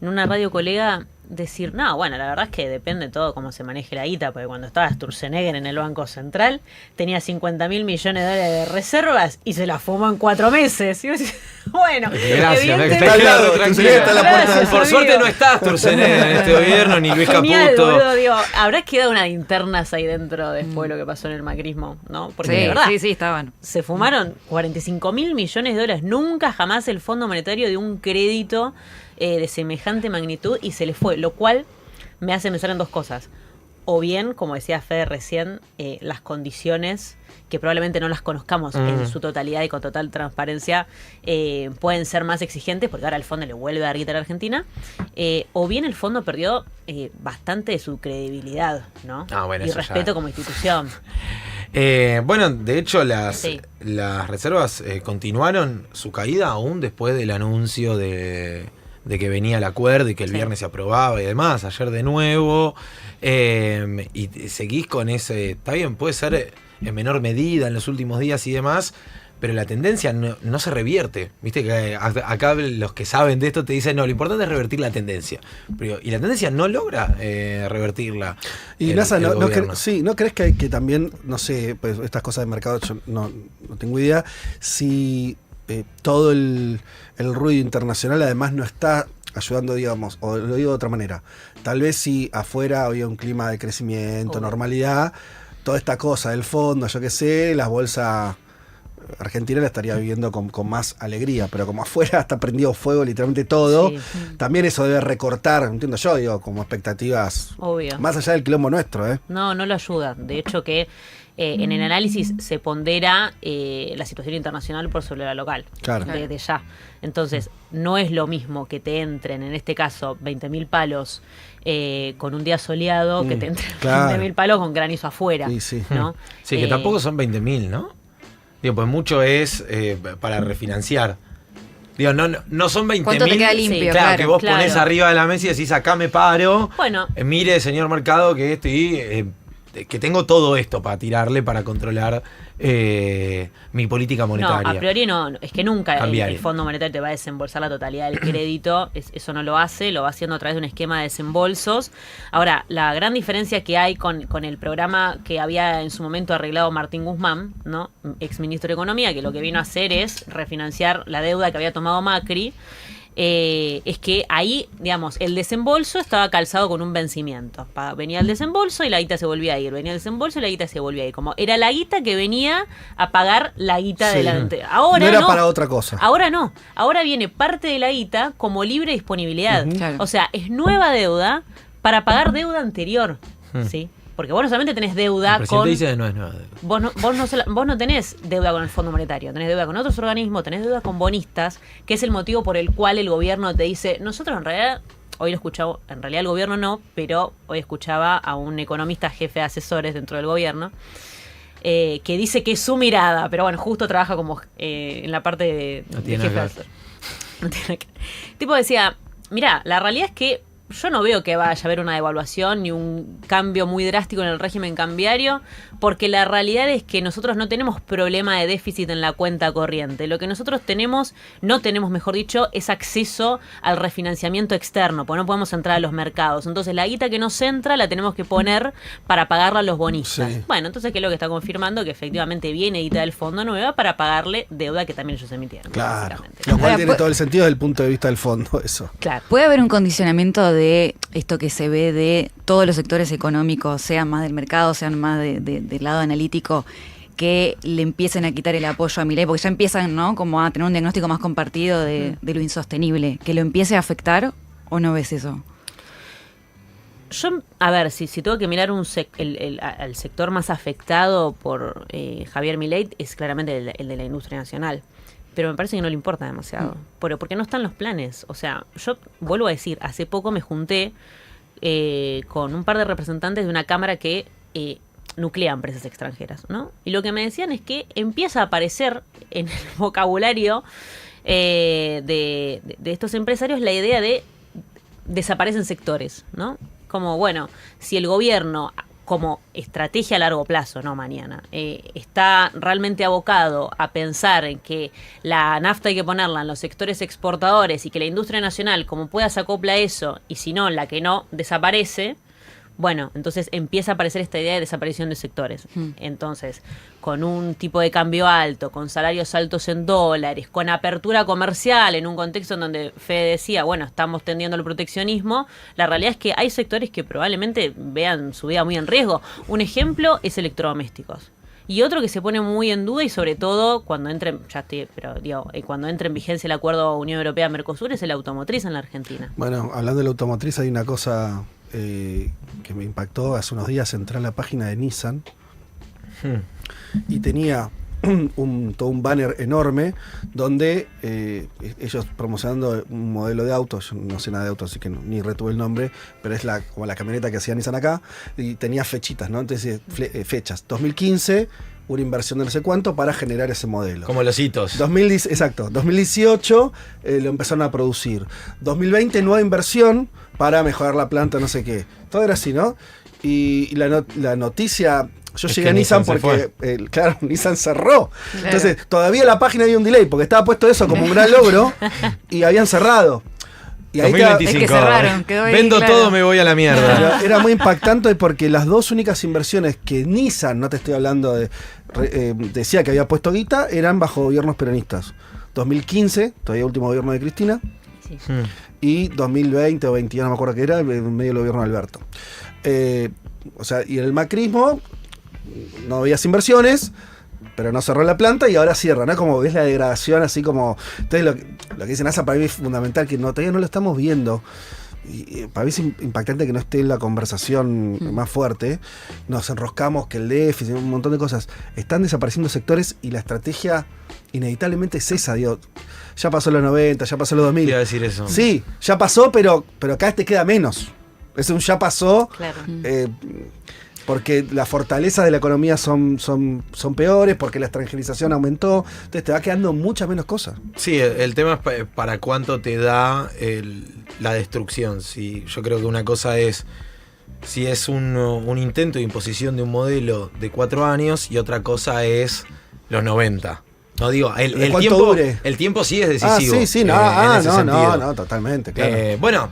una radio colega decir, no, bueno, la verdad es que depende todo cómo se maneje la guita, porque cuando estaba Sturzenegger en el Banco Central, tenía 50.000 millones de dólares de reservas y se la fumó en 4 meses. Y vos decís, bueno, Gracias, evidentemente... está claro, Sturzenegger tranquilo. está a la puerta. Gracias, Por amigo. suerte no está Sturzenegger en este gobierno, ni Luis Genial, Caputo. boludo, digo, habrá quedado unas internas ahí dentro después de lo que pasó en el macrismo, ¿no? Porque de verdad, sí, estaban. se fumaron 45.000 millones de dólares. Nunca jamás el Fondo Monetario dio un crédito de semejante magnitud y se le fue, lo cual me hace pensar en dos cosas. O bien, como decía Fede recién, las condiciones, que probablemente no las conozcamos en su totalidad y con total transparencia, pueden ser más exigentes, porque ahora el fondo le vuelve a dar guita a la Argentina. O bien el fondo perdió bastante de su credibilidad, ¿no? Bueno, y eso respeto ya. como institución. Bueno, de hecho las Sí. reservas continuaron su caída aún después del anuncio de que venía el acuerdo y que el Sí. viernes se aprobaba y demás. Ayer de nuevo. Y seguís con ese... Está bien, puede ser en menor medida en los últimos días y demás, pero la tendencia no se revierte. Viste que acá los que saben de esto te dicen, no, lo importante es revertir la tendencia. Y la tendencia no logra revertirla. Y el NASA, ¿no gobierno. crees que hay que también, no sé, pues estas cosas de mercado, yo no tengo idea, si todo el ruido internacional además no está ayudando, digamos, o lo digo de otra manera, tal vez si afuera había un clima de crecimiento, normalidad, toda esta cosa del fondo, yo qué sé, la bolsa argentina la estaría viviendo con más alegría, pero como afuera está prendido fuego literalmente todo, Sí. también eso debe recortar, entiendo yo, digo, como expectativas Obvio. más allá del quilombo nuestro, No lo ayuda. De hecho que en el análisis se pondera la situación internacional por sobre la local. Claro. Desde ya. Entonces, no es lo mismo que te entren, en este caso, 20.000 palos con un día soleado, que te entren claro. 20.000 palos con granizo afuera. Sí, sí. ¿no? Sí, que tampoco son 20.000, ¿no? Digo, pues mucho es para refinanciar. Digo, no son 20.000. ¿Cuánto te queda limpio? Sí, Claro, Claro, que vos claro. ponés arriba de la mesa y decís, acá me paro. Bueno. Mire, señor mercado, que estoy... que tengo todo esto para tirarle, para controlar mi política monetaria. No, a priori no. Es que nunca Cambiaria. el Fondo Monetario te va a desembolsar la totalidad del crédito. Eso no lo hace, lo va haciendo a través de un esquema de desembolsos. Ahora, la gran diferencia que hay con el programa que había en su momento arreglado Martín Guzmán, ¿no? Ex ministro de Economía, que lo que vino a hacer es refinanciar la deuda que había tomado Macri. Es que ahí, digamos, el desembolso estaba calzado con un vencimiento. Venía el desembolso y la guita se volvía a ir. Venía el desembolso y la guita se volvía a ir. Como era la guita que venía a pagar la guita Sí. delante. Ahora no era no. para otra cosa. Ahora no. Ahora viene parte de la guita como libre disponibilidad. Claro. O sea, es nueva deuda para pagar deuda anterior. Ujú. ¿Sí? Porque vos no solamente tenés El deuda presidente con... dice que no es nueva. Vos no tenés deuda con el Fondo Monetario, tenés deuda con otros organismos, tenés deuda con bonistas, que es el motivo por el cual el gobierno te dice, nosotros en realidad, hoy lo escuchaba, en realidad el gobierno no, pero hoy escuchaba a un economista jefe de asesores dentro del gobierno, que dice que es su mirada, pero bueno, justo trabaja como en la parte de No tiene jefe de nada que asesores. No tiene nada que ver. El tipo decía, mirá, la realidad es que yo no veo que vaya a haber una devaluación ni un cambio muy drástico en el régimen cambiario, porque la realidad es que nosotros no tenemos problema de déficit en la cuenta corriente. Lo que nosotros no tenemos, mejor dicho, es acceso al refinanciamiento externo, porque no podemos entrar a los mercados. Entonces la guita que nos entra la tenemos que poner para pagarla a los bonistas. Sí. Bueno, entonces, ¿qué es lo que está confirmando? Que efectivamente viene guita del Fondo Nueva para pagarle deuda que también ellos emitieron. Claro. básicamente. Lo cual Ahora, tiene pu- todo el sentido desde el punto de vista del fondo, eso. Claro. ¿Puede haber un condicionamiento de esto que se ve de todos los sectores económicos, sean más del mercado, sean más del lado analítico, que le empiecen a quitar el apoyo a Milei? Porque ya empiezan, ¿no?, como a tener un diagnóstico más compartido de lo insostenible. ¿Que lo empiece a afectar o no ves eso? Yo, a ver, si tengo que mirar al sector más afectado por Javier Milei, es claramente el de la industria nacional. Pero me parece que no le importa demasiado. Porque no están los planes. O sea, yo vuelvo a decir, hace poco me junté con un par de representantes de una cámara que nuclea empresas extranjeras, ¿no? Y lo que me decían es que empieza a aparecer en el vocabulario de estos empresarios la idea de desaparecen sectores, ¿no? Como, bueno, si el gobierno, como estrategia a largo plazo, no mañana, está realmente abocado a pensar en que la nafta hay que ponerla en los sectores exportadores y que la industria nacional, como pueda, se acopla a eso, y si no, la que no, desaparece. Bueno, entonces empieza a aparecer esta idea de desaparición de sectores. Entonces, con un tipo de cambio alto, con salarios altos en dólares, con apertura comercial, en un contexto en donde Fede decía, bueno, estamos tendiendo al proteccionismo, la realidad es que hay sectores que probablemente vean su vida muy en riesgo. Un ejemplo es electrodomésticos. Y otro que se pone muy en duda, y sobre todo cuando entre, cuando entre en vigencia el acuerdo Unión Europea-Mercosur, es el automotriz en la Argentina. Bueno, hablando de la automotriz, hay una cosa que me impactó. Hace unos días entré en la página de Nissan y tenía todo un banner enorme donde ellos promocionando un modelo de auto. Yo no sé nada de auto, así que ni retuve el nombre, pero es como la camioneta que hacía Nissan acá, y tenía fechitas, ¿no? Entonces, fechas 2015, una inversión de no sé cuánto para generar ese modelo. Como los hitos. 2018 lo empezaron a producir. 2020, nueva inversión para mejorar la planta, no sé qué. Todo era así, ¿no? Y la noticia... Yo Es llegué que a Nissan Nissan se porque, claro, Nissan cerró. Claro. Entonces, todavía la página había un delay, porque estaba puesto eso como un gran logro y habían cerrado. Y ahí 2025. Es que cerraron, quedó ahí, Vendo claro. todo, me voy a la mierda. era muy impactante porque las dos únicas inversiones que Nissan, no te estoy hablando de, decía que había puesto guita, eran bajo gobiernos peronistas. 2015, todavía último gobierno de Cristina, Sí. y 2020 o 21, no me acuerdo qué era, en medio del gobierno de Alberto. O sea, y en el macrismo no había inversiones, pero no cerró la planta y ahora cierra, ¿no? Como ves la degradación, así como... Entonces lo que dice NASA para mí es fundamental, que todavía no lo estamos viendo. Y para mí es impactante que no esté en la conversación más fuerte. Nos enroscamos que el déficit, un montón de cosas. Están desapareciendo sectores y la estrategia inevitablemente es esa, digo. Ya pasó los 90, ya pasó los 2000. Iba a decir eso. Sí, ya pasó, pero cada vez te queda menos. Es un ya pasó. Claro. Porque las fortalezas de la economía son peores, porque la extranjerización aumentó, entonces te va quedando muchas menos cosas. Sí, el tema es para cuánto te da la destrucción. Sí, yo creo que una cosa es si es un intento de imposición de un modelo de 4 años y otra cosa es los 90. No digo, ¿De cuánto dure? el tiempo sí es decisivo. Sí, en ese sentido. no, totalmente, claro. Bueno,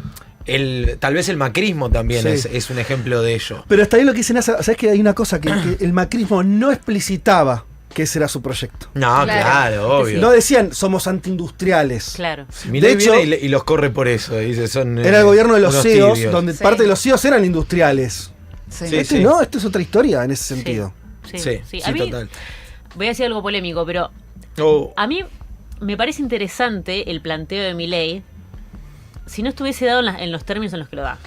tal vez el macrismo también Sí. es un ejemplo de ello. Pero hasta ahí lo que dicen, ¿sabes que hay una cosa? Que el macrismo no explicitaba que ese era su proyecto. No, Claro. claro, obvio. No decían, somos antiindustriales. Claro. Milei de hecho- viene y los corre por eso. Dice, son, Era el gobierno de los unos CEOs, tibios. donde Sí. parte de los CEOs eran industriales. Sí. Sí. Este no, esto es otra historia en ese sentido. Sí, A mí, total. voy a decir algo polémico, pero Oh, a mí me parece interesante el planteo de Milei si no estuviese dado en los términos en los que lo da,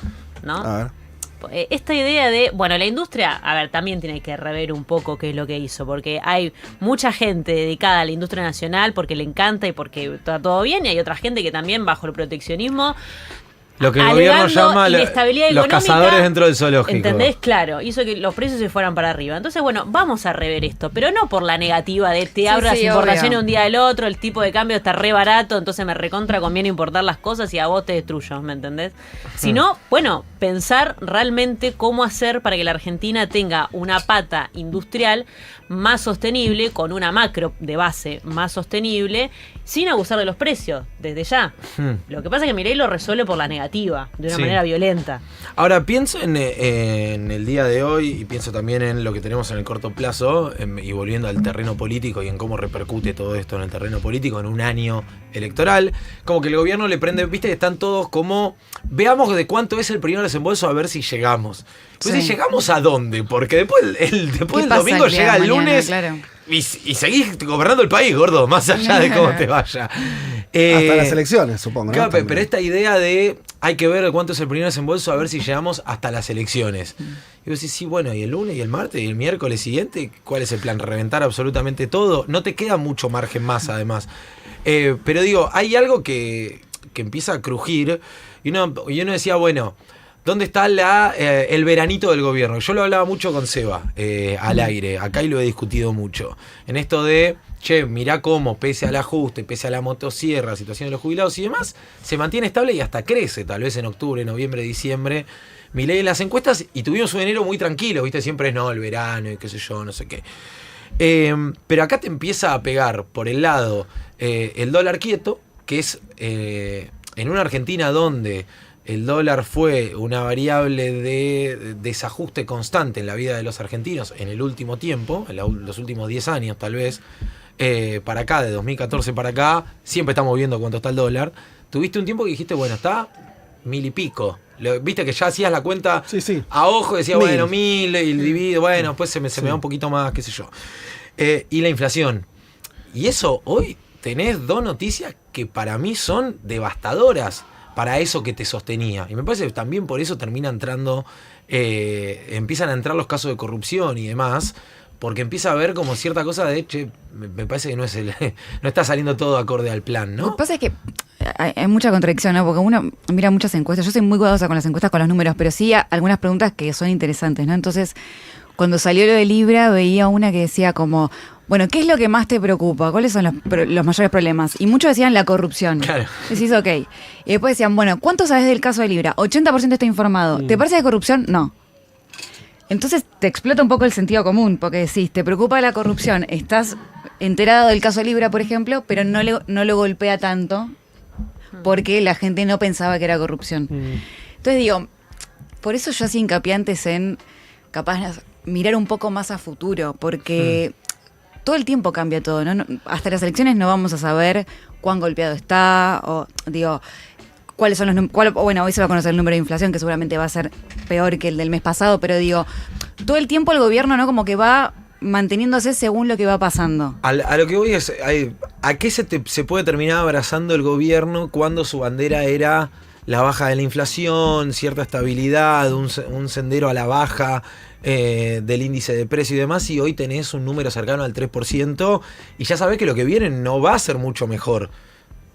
¿no? A ver. Esta idea de, bueno, la industria, a ver, también tiene que rever un poco qué es lo que hizo, porque hay mucha gente dedicada a la industria nacional porque le encanta y porque está todo bien, y hay otra gente que también bajo el proteccionismo Lo que el gobierno alegando llama inestabilidad los económica, cazadores dentro del zoológico. ¿Entendés? Claro, hizo que los precios se fueran para arriba. Entonces, bueno, vamos a rever esto, pero no por la negativa de te abro las importaciones obvio. un día al otro, el tipo de cambio está re barato, entonces me recontra conviene importar las cosas y a vos te destruyo, ¿me entendés? Sino, bueno, pensar realmente cómo hacer para que la Argentina tenga una pata industrial más sostenible, con una macro de base más sostenible, sin abusar de los precios, desde ya. Lo que pasa es que Milei lo resuelve por la negativa, de una Sí. manera violenta. Ahora, pienso en el día de hoy y pienso también en lo que tenemos en el corto plazo, y volviendo al terreno político y en cómo repercute todo esto en el terreno político en un año electoral, como que el gobierno le prende, viste que están todos como, veamos de cuánto es el primer desembolso a ver si llegamos. Pues Sí. si llegamos a dónde, porque después después del pasa domingo el día llega de el mañana? lunes Claro. y seguís gobernando el país, gordo, más allá de cómo te vaya. Hasta las elecciones, supongo, ¿no? Claro, También. pero esta idea de hay que ver cuánto es el primer desembolso a ver si llegamos hasta las elecciones. Y vos decís, sí, bueno, y el lunes y el martes y el miércoles siguiente, ¿cuál es el plan? ¿Reventar absolutamente todo? No te queda mucho margen más, además. Pero digo, hay algo que empieza a crujir y uno decía, bueno, ¿dónde está el veranito del gobierno? Yo lo hablaba mucho con Seba al aire, acá y lo he discutido mucho. En esto de, che, mirá cómo, pese al ajuste, pese a la motosierra, situación de los jubilados y demás, se mantiene estable y hasta crece, tal vez en octubre, noviembre, diciembre. Milei en las encuestas y tuvimos un enero muy tranquilo, ¿viste? Siempre es no, el verano y qué sé yo, no sé qué. Pero acá te empieza a pegar por el lado el dólar quieto, que es en una Argentina donde el dólar fue una variable de desajuste constante en la vida de los argentinos en el último tiempo, en los últimos 10 años tal vez, para acá, de 2014 para acá, siempre estamos viendo cuánto está el dólar. Tuviste un tiempo que dijiste, bueno, está 1000 y pico. Viste que ya hacías la cuenta Sí. a ojo, decía, 1000. bueno, 1000 y divido, bueno, después se me da un poquito más, qué sé yo. Y la inflación. Y eso, hoy tenés dos noticias que para mí son devastadoras para eso que te sostenía. Y me parece que también por eso termina entrando, empiezan a entrar los casos de corrupción y demás, porque empieza a haber como cierta cosa de, che, me parece que no está saliendo todo acorde al plan, Lo ¿no? que pasa es que hay mucha contradicción, ¿no? Porque uno mira muchas encuestas. Yo soy muy cuidadosa con las encuestas, con los números, pero sí algunas preguntas que son interesantes, ¿no? Entonces, cuando salió lo de Libra, veía una que decía como, bueno, ¿qué es lo que más te preocupa? ¿Cuáles son los mayores problemas? Y muchos decían la corrupción. Claro. Decís, ok. Y después decían, bueno, ¿cuánto sabes del caso de Libra? 80% está informado. ¿Te parece de corrupción? No. Entonces te explota un poco el sentido común, porque decís, te preocupa la corrupción, estás enterado del caso de Libra, por ejemplo, pero no lo golpea tanto porque la gente no pensaba que era corrupción. Entonces digo, por eso yo hacía hincapié antes en capaz mirar un poco más a futuro, porque todo el tiempo cambia todo, ¿no? Hasta las elecciones no vamos a saber cuán golpeado está, o digo, cuáles son los bueno, hoy se va a conocer el número de inflación, que seguramente va a ser peor que el del mes pasado, pero digo, todo el tiempo el gobierno, ¿no? Como que va manteniéndose según lo que va pasando. A lo que voy es, ¿a qué se puede terminar abrazando el gobierno cuando su bandera era la baja de la inflación, cierta estabilidad, un sendero a la baja del índice de precio y demás, y hoy tenés un número cercano al 3%, y ya sabés que lo que viene no va a ser mucho mejor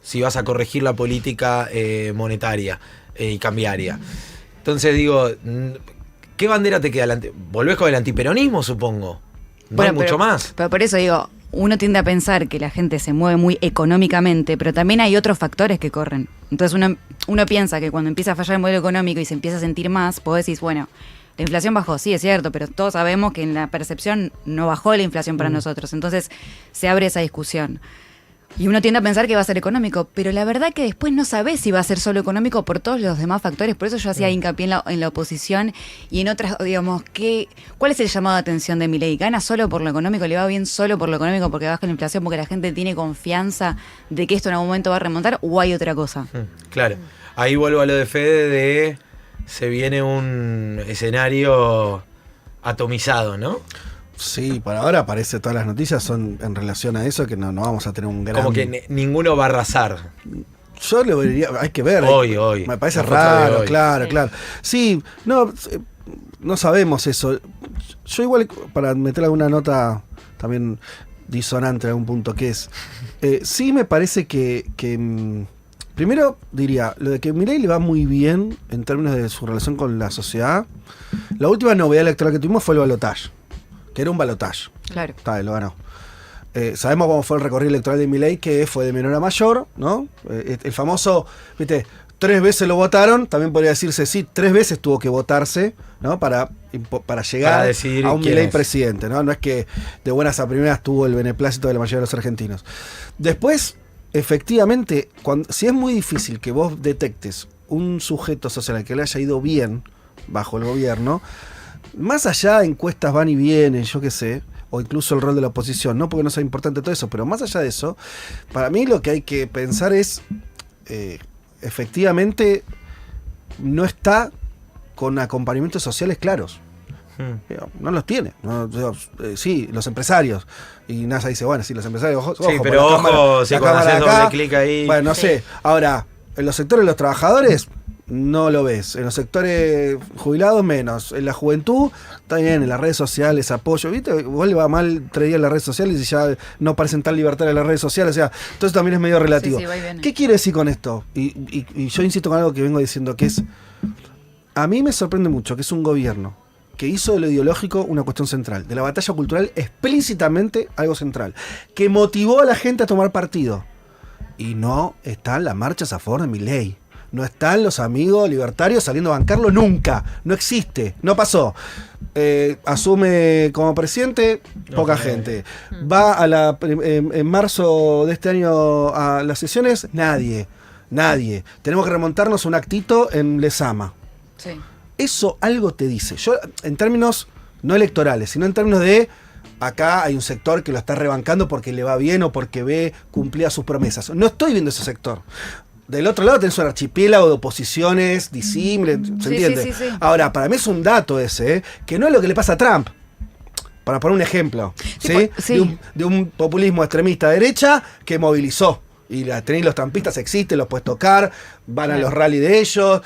si vas a corregir la política monetaria y cambiaria? Entonces digo, ¿qué bandera te queda? ¿Volvés con el antiperonismo, supongo? No hay mucho más. Pero por eso digo, uno tiende a pensar que la gente se mueve muy económicamente, pero también hay otros factores que corren. Entonces uno piensa que cuando empieza a fallar el modelo económico y se empieza a sentir más, vos decís, bueno, la inflación bajó, sí, es cierto, pero todos sabemos que en la percepción no bajó la inflación para nosotros. Entonces se abre esa discusión. Y uno tiende a pensar que va a ser económico, pero la verdad que después no sabés si va a ser solo económico por todos los demás factores. Por eso yo hacía hincapié en la oposición y en otras, digamos, ¿cuál es el llamado de atención de Milei? ¿Gana solo por lo económico? ¿Le va bien solo por lo económico porque baja la inflación, porque la gente tiene confianza de que esto en algún momento va a remontar? ¿O hay otra cosa? Claro. Ahí vuelvo a lo de Fede de se viene un escenario atomizado, ¿no? Sí, por ahora parece todas las noticias son en relación a eso, que no vamos a tener un gran... Como que ninguno va a arrasar. Yo lo vería, hay que ver. Hoy. Me parece La foto de raro, hoy. claro. Sí, no sabemos eso. Yo igual, para meter alguna nota también disonante en algún punto, que es, sí me parece que Primero diría, lo de que Milei le va muy bien en términos de su relación con la sociedad. La última novedad electoral que tuvimos fue el balotaje, que era un balotaje. Claro. Lo ganó. Sabemos cómo fue el recorrido electoral de Milei, que fue de menor a mayor, ¿no? El famoso, viste, 3 veces lo votaron, también podría decirse, sí, 3 veces tuvo que votarse, ¿no? Para llegar a un Milei presidente, ¿no? No es que de buenas a primeras tuvo el beneplácito de la mayoría de los argentinos. Después, efectivamente, si es muy difícil que vos detectes un sujeto social que le haya ido bien bajo el gobierno, más allá de encuestas van y vienen, yo qué sé, o incluso el rol de la oposición, no porque no sea importante todo eso, pero más allá de eso, para mí lo que hay que pensar es, efectivamente, no está con acompañamientos sociales claros. No los tiene. Sí, los empresarios. Y NASA dice, bueno, sí, los empresarios, ojo, sí, pero ojo, si cuando haces doble clic ahí. Bueno, no sé. Ahora, en los sectores de los trabajadores, no lo ves. En los sectores jubilados, menos. En la juventud, también en las redes sociales, apoyo. ¿Viste? Vos le va mal 3 días en las redes sociales y ya no parecen tan libertarias las redes sociales. O sea, entonces también es medio relativo. Sí, va y viene. ¿Qué quiere decir con esto? Y yo insisto con algo que vengo diciendo, que es, a mí me sorprende mucho que es un gobierno que hizo de lo ideológico una cuestión central, de la batalla cultural explícitamente algo central, que motivó a la gente a tomar partido. Y no están las marchas a favor de Milei. No están los amigos libertarios saliendo a bancarlo nunca. No existe. No pasó. Asume como presidente poca gente. Va en marzo de este año a las sesiones, nadie. Tenemos que remontarnos a un actito en Lezama. Sí. Eso algo te dice. Yo, en términos no electorales, sino en términos de acá hay un sector que lo está rebancando porque le va bien o porque ve cumplidas sus promesas. No estoy viendo ese sector. Del otro lado tenés un archipiélago de oposiciones disímiles, ¿se entiende? Sí. Ahora, para mí es un dato ese, que no es lo que le pasa a Trump. Para poner un ejemplo, ¿sí? Sí. De un populismo extremista derecha que movilizó. Y tenéis los trampistas, existen, los puedes tocar, van a los rallies de ellos.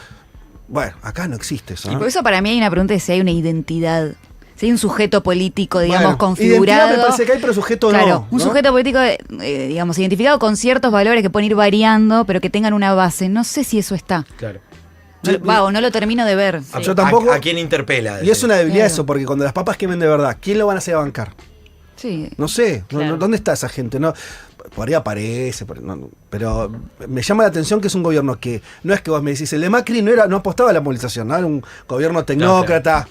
Bueno, acá no existe eso. Y por eso para mí hay una pregunta de si hay una identidad. Si hay un sujeto político, digamos, Bueno, configurado. identidad me parece que hay, pero sujeto claro, no. un ¿no? sujeto político, digamos, identificado con ciertos valores que pueden ir variando, pero que tengan una base. No sé si eso está. Claro. O no lo termino de ver. Sí. Yo tampoco. ¿A quién interpela? Y es una debilidad Claro. eso, porque cuando las papas quemen de verdad, ¿quién lo van a hacer bancar? Sí. No sé, Claro. ¿dónde está esa gente? No, por ahí aparece, pero me llama la atención que es un gobierno que no es que vos me decís, el de Macri no apostaba a la movilización, ¿no? Era un gobierno tecnócrata.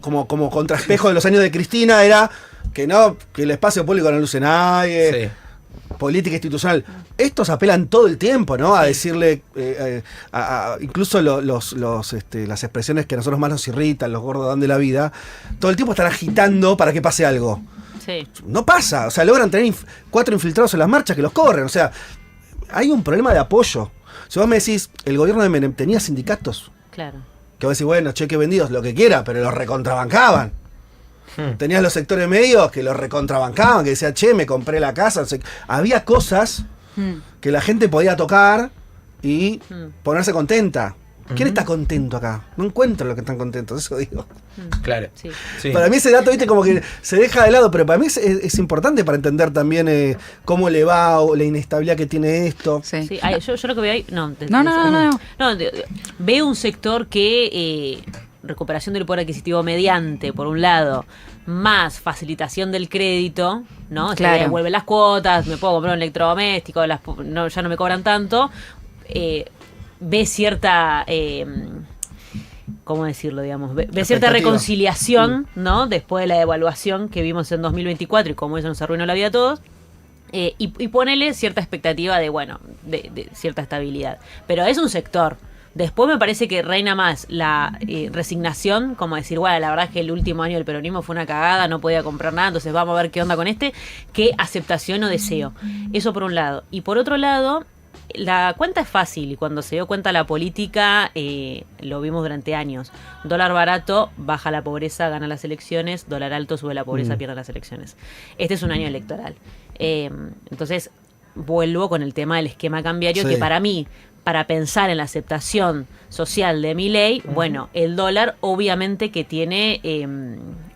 Como contraespejo de los años de Cristina era que el espacio público no luce nadie, política institucional. Estos apelan todo el tiempo, ¿no? A decirle, incluso las expresiones que a nosotros más nos irritan, los gordos dan de la vida, todo el tiempo están agitando para que pase algo. Sí. No pasa, o sea, logran tener 4 infiltrados en las marchas que los corren, o sea, hay un problema de apoyo. Si vos me decís, el gobierno de Menem tenía sindicatos, Claro. que vos decís, bueno, cheques vendidos, lo que quiera, pero los recontrabancaban. Tenías los sectores medios que los recontrabancaban, que decían, che, me compré la casa. Había cosas que la gente podía tocar y ponerse contenta. ¿Quién está contento acá? No encuentro lo que están contentos, eso digo. Claro. Sí. Sí. Para mí ese dato, viste, como que se deja de lado, pero para mí es importante para entender también cómo le va o la inestabilidad que tiene esto. Sí. Sí, yo lo que veo ahí. No. Veo un sector que recuperación del poder adquisitivo mediante, por un lado, más facilitación del crédito, ¿no? Claro. Se devuelven las cuotas, me puedo comprar un electrodoméstico, ya no me cobran tanto. Ve cierta. ¿Cómo decirlo, digamos? Ve cierta Expectativa. reconciliación, ¿no? Después de la devaluación que vimos en 2024 y cómo eso nos arruinó la vida a todos. Y ponele cierta expectativa de cierta estabilidad. Pero es un sector. Después me parece que reina más la resignación, como decir, bueno, la verdad es que el último año del peronismo fue una cagada, no podía comprar nada, entonces vamos a ver qué onda con que aceptación o deseo. Eso por un lado. Y por otro lado, la cuenta es fácil y cuando se dio cuenta la política, lo vimos durante años. Dólar barato, baja la pobreza, gana las elecciones. Dólar alto, sube la pobreza, pierde las elecciones. Este es un año electoral. Entonces, vuelvo con el tema del esquema cambiario, que para mí, para pensar en la aceptación social de Milei, bueno, el dólar obviamente que tiene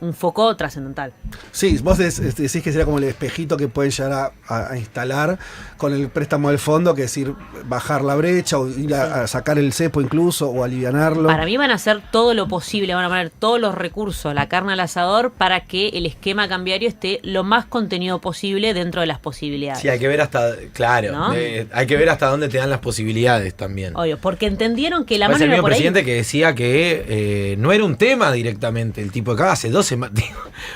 un foco trascendental. Sí, vos decís que sería como el espejito que pueden llegar a instalar con el préstamo del fondo, que es decir, bajar la brecha o ir a sacar el cepo incluso o alivianarlo. Para mí van a hacer todo lo posible, van a poner todos los recursos, la carne al asador, para que el esquema cambiario esté lo más contenido posible dentro de las posibilidades. Sí, hay que ver hasta, claro, ¿No? hay que ver hasta dónde te dan las posibilidades también. Obvio, porque entendieron que la Parece mano el iba mismo por ahí. presidente que decía que no era un tema directamente el tipo de acá hace 2 semanas.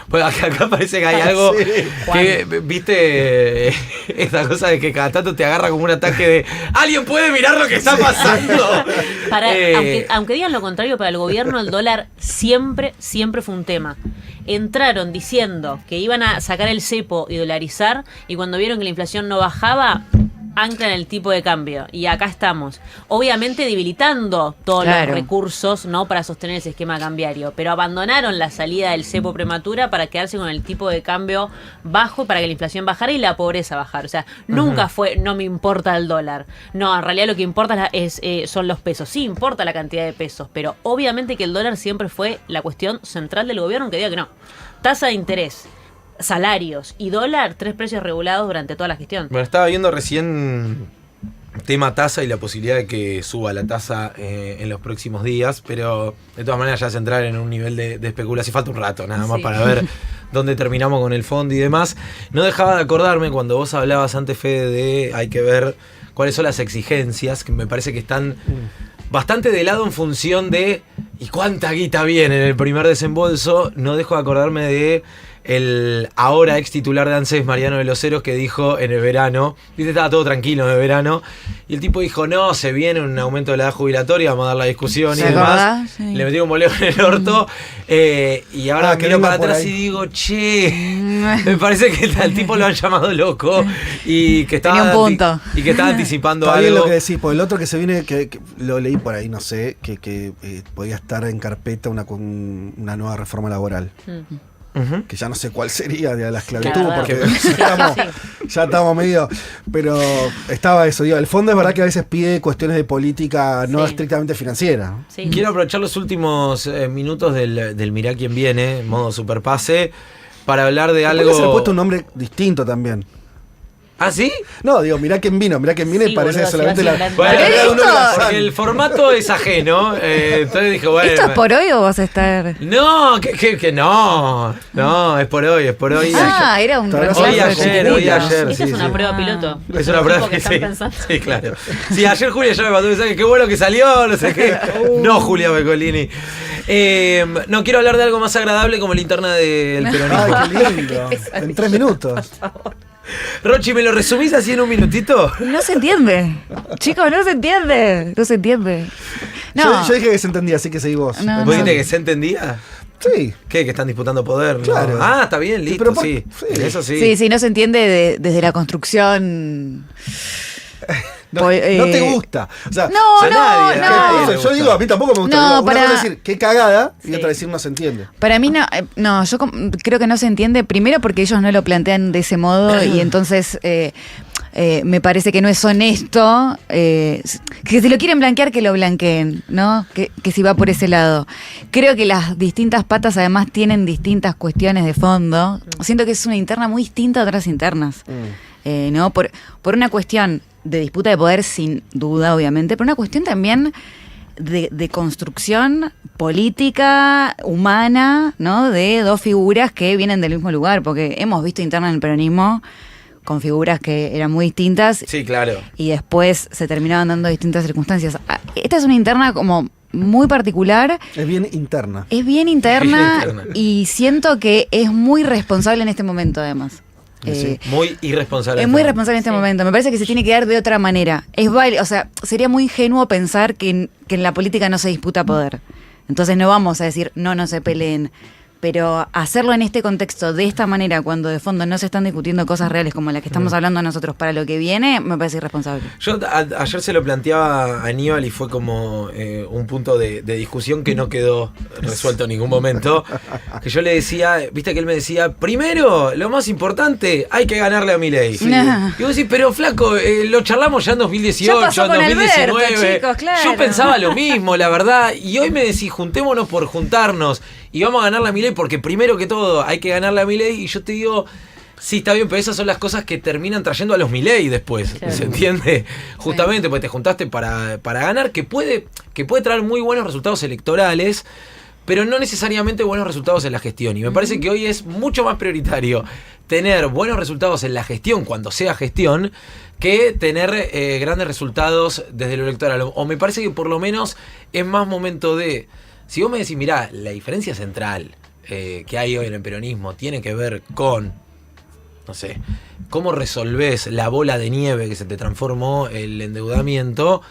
Pues acá parece que hay algo que, viste, esta cosa de que cada tanto te agarra como un ataque de alguien puede mirar lo que está pasando. Aunque digan lo contrario, para el gobierno el dólar siempre fue un tema. Entraron diciendo que iban a sacar el cepo y dolarizar, y cuando vieron que la inflación no bajaba, anclan el tipo de cambio. Y acá estamos. Obviamente debilitando todos los recursos, ¿no?, para sostener ese esquema cambiario. Pero abandonaron la salida del cepo prematura para quedarse con el tipo de cambio bajo, para que la inflación bajara y la pobreza bajara. O sea, nunca fue no me importa el dólar. No, en realidad lo que importa son los pesos. Sí importa la cantidad de pesos, pero obviamente que el dólar siempre fue la cuestión central del gobierno, aunque diga que no. Tasa de interés, salarios y dólar, 3 precios regulados durante toda la gestión. Bueno, estaba viendo recién tema tasa y la posibilidad de que suba la tasa en los próximos días, pero de todas maneras ya es entrar en un nivel de especulación. Falta un rato nada más para ver dónde terminamos con el fondo y demás. No dejaba de acordarme cuando vos hablabas antes, Fede, de hay que ver cuáles son las exigencias, que me parece que están bastante de lado en función de ¿y cuánta guita viene en el primer desembolso? No dejo de acordarme de el ahora ex titular de ANSES, Mariano de los Heros, que dijo en el verano, viste, estaba todo tranquilo en el verano, y el tipo dijo, no, se viene un aumento de la edad jubilatoria, vamos a dar la discusión y demás. Sí. Le metió un boleo en el orto, y ahora miro para atrás y digo, che, me parece que el tipo lo han llamado loco y que estaba, y que estaba anticipando está algo. Bien lo que decís, por el otro que se viene, que lo leí por ahí, no sé, que podía estar en carpeta una nueva reforma laboral. Que ya no sé cuál sería de la esclavitud, porque ya estamos medio. Pero estaba eso, digo, el fondo es verdad que a veces pide cuestiones de política no estrictamente financiera. Sí. Quiero aprovechar los últimos minutos del Mirá quién viene, modo superpase, para hablar de algo. Se le ha puesto un nombre distinto también. ¿Ah, sí? No, digo, mirá quién viene y parece boludo, solamente la. Bueno, porque el formato es ajeno. Entonces dije, bueno. ¿Esto es por hoy o vas a estar.? No, que no. No, es por hoy. Era un Hoy ayer. Esta es una prueba piloto. Es una prueba que están pensando. Sí, claro. Sí, ayer Julia ya me mandó un mensaje, qué bueno que salió, no sé qué. No, Julia Becolini. No, quiero hablar de algo más agradable como linterna del peronismo. Ay, qué lindo. En 3 minutos. Rochi, ¿me lo resumís así en un minutito? No se entiende. Chicos, no se entiende. No. Yo dije que se entendía, así que seguí vos. ¿Vos dijiste que se entendía? Sí. ¿Qué? Que están disputando poder. Claro. ¿No? Ah, está bien, listo, sí. Eso sí. Sí, no se entiende desde la construcción. No te gusta. O sea, No. Yo digo, a mí tampoco me gusta. No, una cosa decir qué cagada y otra decir no se entiende. Para mí no, yo creo que no se entiende, primero porque ellos no lo plantean de ese modo y entonces me parece que no es honesto, que si lo quieren blanquear, que lo blanqueen, ¿no? Que si va por ese lado. Creo que las distintas patas además tienen distintas cuestiones de fondo. Siento que es una interna muy distinta a otras internas. ¿No? Por una cuestión de disputa de poder, sin duda, obviamente, pero una cuestión también de construcción política, humana, ¿no? De dos figuras que vienen del mismo lugar, porque hemos visto interna en el peronismo con figuras que eran muy distintas. Sí, claro. Y después se terminaban dando distintas circunstancias. Esta es una interna como muy particular. Es bien interna. Y siento que es muy responsable en este momento, además. Muy irresponsable. Es muy responsable en este momento. Me parece que se tiene que dar de otra manera. O sea, sería muy ingenuo pensar que en la política no se disputa poder. Entonces no vamos a decir, no se peleen. Pero hacerlo en este contexto, de esta manera, cuando de fondo no se están discutiendo cosas reales como las que estamos hablando nosotros para lo que viene, me parece irresponsable. Yo ayer se lo planteaba a Aníbal y fue como un punto de discusión que no quedó resuelto en ningún momento. Que yo le decía, viste que él me decía, primero, lo más importante, hay que ganarle a Milei. Sí. Y vos decís, pero flaco, lo charlamos ya en 2018, ya pasó en 2019. Alberto, chicos, claro. Yo pensaba lo mismo, la verdad. Y hoy me decís, juntémonos por juntarnos. y vamos a ganarle a Milei porque primero que todo hay que ganarle a Milei, y yo te digo, sí, está bien, pero esas son las cosas que terminan trayendo a los Milei después, Claro. ¿se entiende? Justamente porque te juntaste para ganar, que puede traer muy buenos resultados electorales, pero no necesariamente buenos resultados en la gestión. Y me parece que hoy es mucho más prioritario tener buenos resultados en la gestión, cuando sea gestión, que tener grandes resultados desde lo electoral. O me parece que por lo menos es más momento de... Si vos me decís, mirá, la diferencia central que hay hoy en el peronismo tiene que ver con, no sé, cómo resolvés la bola de nieve que se te transformó el endeudamiento,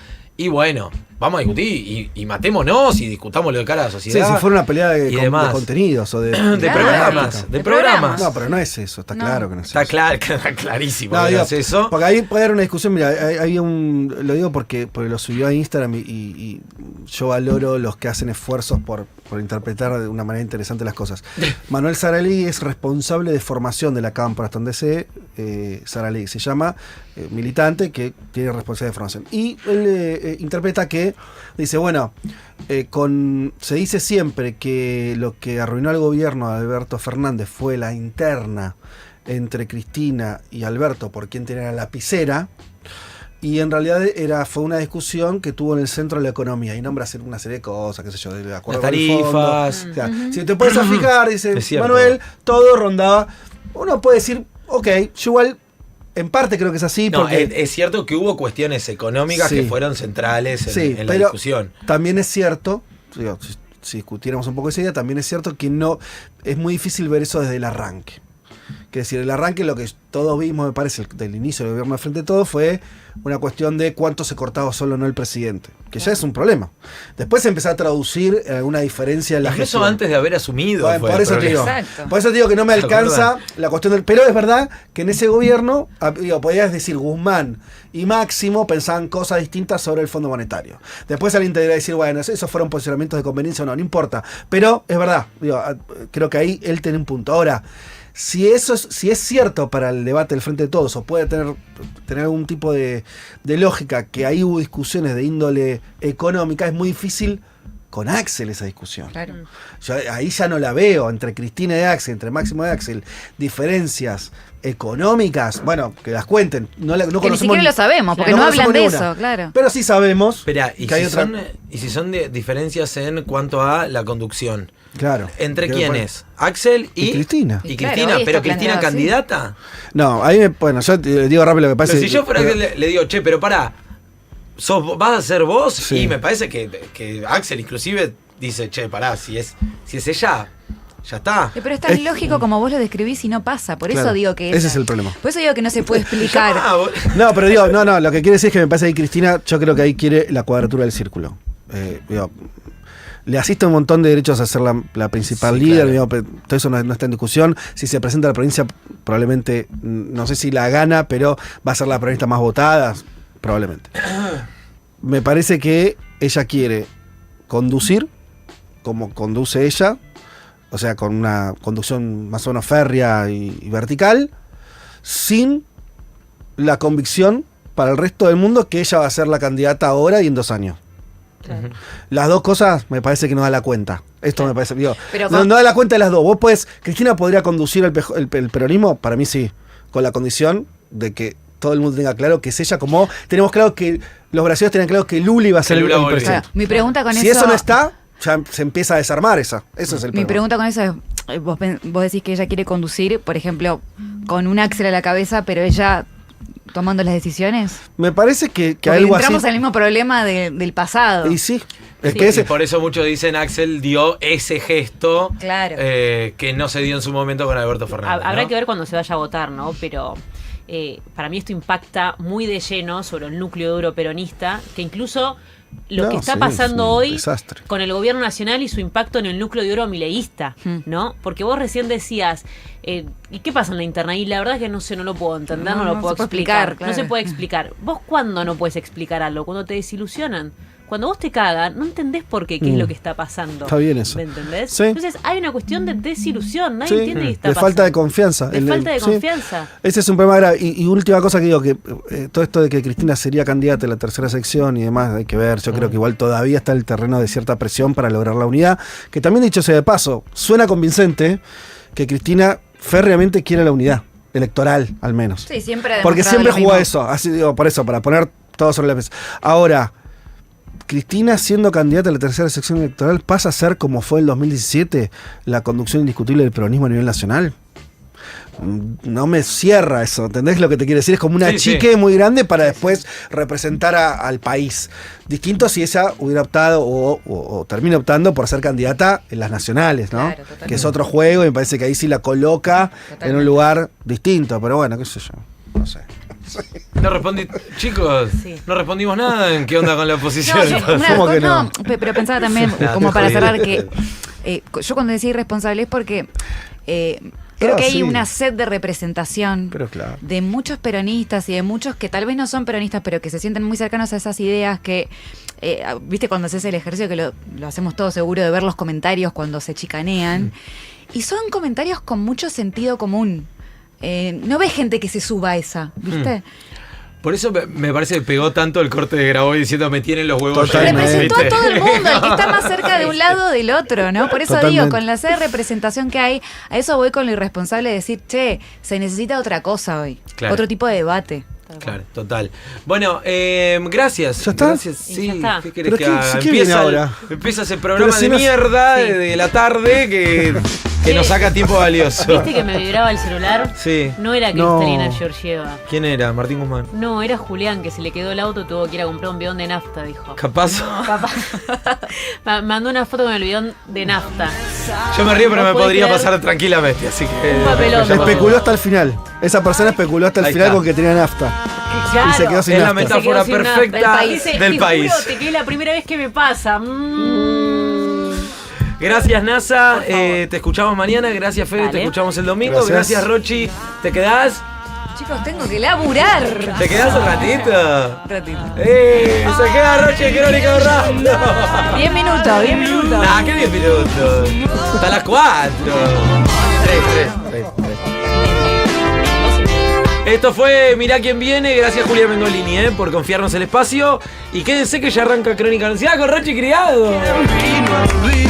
y bueno, vamos a discutir y matémonos y discutámoslo de cara a la Sí, sociedad. si fuera una pelea de, y de demás. contenidos o de programas, de programas. No, pero no es eso, está No. claro que no es Está eso. queda clarísimo No, que digo, no es eso. porque ahí puede haber una discusión. Mira, había lo digo porque lo subió a Instagram y yo valoro los que hacen esfuerzos por interpretar de una manera interesante las cosas. Manuel Saralegui es responsable de formación de la Cámpora, hasta donde Saralegui se llama, militante que tiene responsabilidad de formación. Y él interpreta que, dice, bueno, se dice siempre que lo que arruinó al gobierno de Alberto Fernández fue la interna entre Cristina y Alberto por quién tenía la lapicera, y en realidad fue una discusión que tuvo en el centro de la economía y nombra una serie de cosas, qué sé yo, de acuerdo Las con el fondo. tarifas. O sea, si te puedes fijar, dice Es cierto. Manuel, todo rondaba. Uno puede decir, ok, yo igual en parte creo que es así, No, porque es cierto que hubo cuestiones económicas Sí. que fueron centrales en la pero discusión. también es cierto, digo, si discutiéramos un poco esa idea, también es cierto que no es muy difícil ver eso desde el arranque. Que decir, el arranque, lo que todos vimos, me parece, del inicio del gobierno de Frente de Todos, fue una cuestión de cuánto se cortaba solo o no el presidente, que ya es un problema. Después se empezó a traducir alguna diferencia en la Incluso gestión. antes de haber asumido. Bueno, fue por el eso te digo, problema. Exacto. por eso te digo que no me ¿Te alcanza acordás? la cuestión del... Pero es verdad que en ese gobierno, podías decir, Guzmán y Máximo pensaban cosas distintas sobre el Fondo Monetario. Después alguien te dirá decir, bueno, esos fueron posicionamientos de conveniencia o no importa. Pero es verdad, creo que ahí él tiene un punto. Ahora, si es cierto para el debate del Frente de Todos, o puede tener algún tipo de lógica, que ahí hubo discusiones de índole económica, es muy difícil con Axel esa discusión. Claro. Yo ahí ya no la veo, entre Cristina y Axel, entre Máximo y Axel, diferencias económicas, bueno, que las cuenten. No Que ni conocemos siquiera lo sabemos, porque no no hablan conocemos de ni una. eso, claro. Pero sí sabemos Espera, ¿y que hay otra... si son diferencias en cuanto a la conducción? Claro. ¿Entre Que- quiénes? ¿Axel Y Cristina. ¿Y Y claro, Cristina? hoy ¿Pero está Cristina planteado así. candidata? No, ahí bueno, yo te digo rápido lo que pasa. Pero si yo fuera que le digo, che, pero pará, ¿vas a ser vos? Sí. Y me parece que Axel inclusive dice, che, pará, si es ella, ya está. Pero es tan lógico como vos lo describís y no pasa. Por eso Claro, digo que ese es el problema. Por eso digo que no se puede explicar. Ah, vos- No, pero digo, no, lo que quiere decir es que me parece que Cristina, yo creo que ahí quiere la cuadratura del círculo. Le asiste un montón de derechos a ser la principal Sí, líder, claro. digo, pero todo eso no está en discusión. Si se presenta a la provincia, probablemente, no sé si la gana, pero va a ser la provincia más votada, probablemente. Me parece que ella quiere conducir como conduce ella, o sea, con una conducción más o menos férrea y vertical, sin la convicción para el resto del mundo que ella va a ser la candidata ahora y en 2 años. Claro. Las dos cosas me parece que no da la cuenta. Esto me parece, digo, Pero no con- da la cuenta de las dos. Vos podés, Cristina podría conducir el peronismo, para mí sí, con la condición de que todo el mundo tenga claro que es ella, como tenemos claro que los brasileños tienen claro que Lula iba a ser Que el Lula volvía. presidente. Claro, mi pregunta con Si eso no está, ya se empieza a desarmar esa. Eso es el Mi problema. pregunta con eso es, vos decís que ella quiere conducir, por ejemplo, con un Axel a la cabeza, pero ella tomando las decisiones. Me parece que Porque algo así. entramos al mismo problema del pasado. Y sí, es Sí. que Y ese, por eso muchos dicen Axel dio ese gesto Claro. que no se dio en su momento con Alberto Fernández. Habrá ¿no? que ver cuando se vaya a votar, ¿no? Pero para mí esto impacta muy de lleno sobre el núcleo duro peronista, que incluso lo No, que está sí, pasando es un hoy desastre. con el gobierno nacional y su impacto en el núcleo duro mileísta, ¿no? Porque vos recién decías, ¿y qué pasa en la interna? Y la verdad es que no sé, no lo puedo entender, no, No, lo no puedo se puede explicar. explicar, No se claro. puede explicar. ¿Vos cuándo no puedes explicar algo? Cuando te desilusionan. cuando vos te cagan, no entendés por qué, qué es lo que está pasando. Está bien eso. ¿Me entendés? Sí. Entonces hay una cuestión de desilusión, nadie Sí, entiende qué está de pasando. falta de confianza. De falta de sí. confianza. Ese es un problema grave. Y última cosa que digo, que todo esto de que Cristina sería candidata a la tercera sección y demás, hay que ver. Yo creo que igual todavía está el terreno de cierta presión para lograr la unidad. Que también, dicho sea de paso, suena convincente que Cristina férreamente quiere la unidad. Electoral, al menos. Sí, siempre ha Porque demostrado siempre lo jugó mismo. eso. Así digo, por eso, para poner todo sobre la mesa. Ahora, Cristina siendo candidata a la tercera sección electoral pasa a ser, como fue en 2017, la conducción indiscutible del peronismo a nivel nacional. No me cierra eso, ¿entendés lo que te quiero decir? Es como una Sí, chique sí. muy grande para después representar al país. Distinto si ella hubiera optado o termina optando por ser candidata en las nacionales, ¿no? Claro, totalmente. Que es otro juego y me parece que ahí sí la coloca en Totalmente. un lugar distinto, pero bueno, qué sé yo, no sé. No respondí, chicos, Sí. no respondimos nada en qué onda con la oposición. No, yo, ¿Cómo que no? pero pensaba también, Nah, como estoy para jodido. cerrar, que yo cuando decía irresponsable es porque creo que hay sí. una sed de representación Pero claro. de muchos peronistas y de muchos que tal vez no son peronistas, pero que se sienten muy cercanos a esas ideas que, viste, cuando haces el ejercicio, que lo hacemos todos seguro, de ver los comentarios cuando se chicanean, y son comentarios con mucho sentido común. No ves gente que se suba a esa, ¿viste? Por eso me parece que pegó tanto el corte de Grabois diciendo me tienen los huevos Totalmente. llenos, Representó a ¿viste? todo el mundo, el que está más cerca de un lado o del otro, ¿no? Por eso Totalmente. digo, con la sed de representación que hay, a eso voy con lo irresponsable de decir, che, se necesita otra cosa hoy, Claro. otro tipo de debate. Claro, total. Bueno, gracias. ¿Ya está? Gracias. Y Sí, ya está. ¿qué querés ¿Pero que qué- haga? qué viene ahora? Empieza ese programa Pero si de no- mierda Sí. de la tarde que nos saca tiempo valioso. ¿Viste que me vibraba el celular? Sí. No era No. Cristalina Georgieva. ¿Quién era? Martín Guzmán. No, era Julián, que se le quedó el auto y tuvo que ir a comprar un bidón de nafta, dijo. Capaz. Papá. Mandó una foto con el bidón de nafta. Yo me río, pero No me puede podría creer. pasar tranquilamente, así que. Un papelón. ya pasó. Especuló hasta el final. Esa persona especuló hasta el Ahí final está. con que tenía nafta. Claro. Y se quedó sin Es la nafta. metáfora Se quedó sin nafta. perfecta Dice, del "Te país. juro, que es la primera vez que me pasa. Gracias, NASA. Te escuchamos mañana. Gracias, Fede. Te Dale. escuchamos el domingo. Gracias. Gracias, Rochi. ¿Te quedás? Chicos, tengo que laburar. ¿Te quedás un ratito? Un ratito. Se queda Rochi en Crónica Borrando. 10 minutos, 10 minutos. Nah, ¿qué 10 minutos? Hasta las 4. 3. Esto fue Mirá quién viene. Gracias, Julia Mengolini, por confiarnos el espacio. Y quédense que ya arranca Crónica Anunciada con Rochi Criado. Vino a Luis.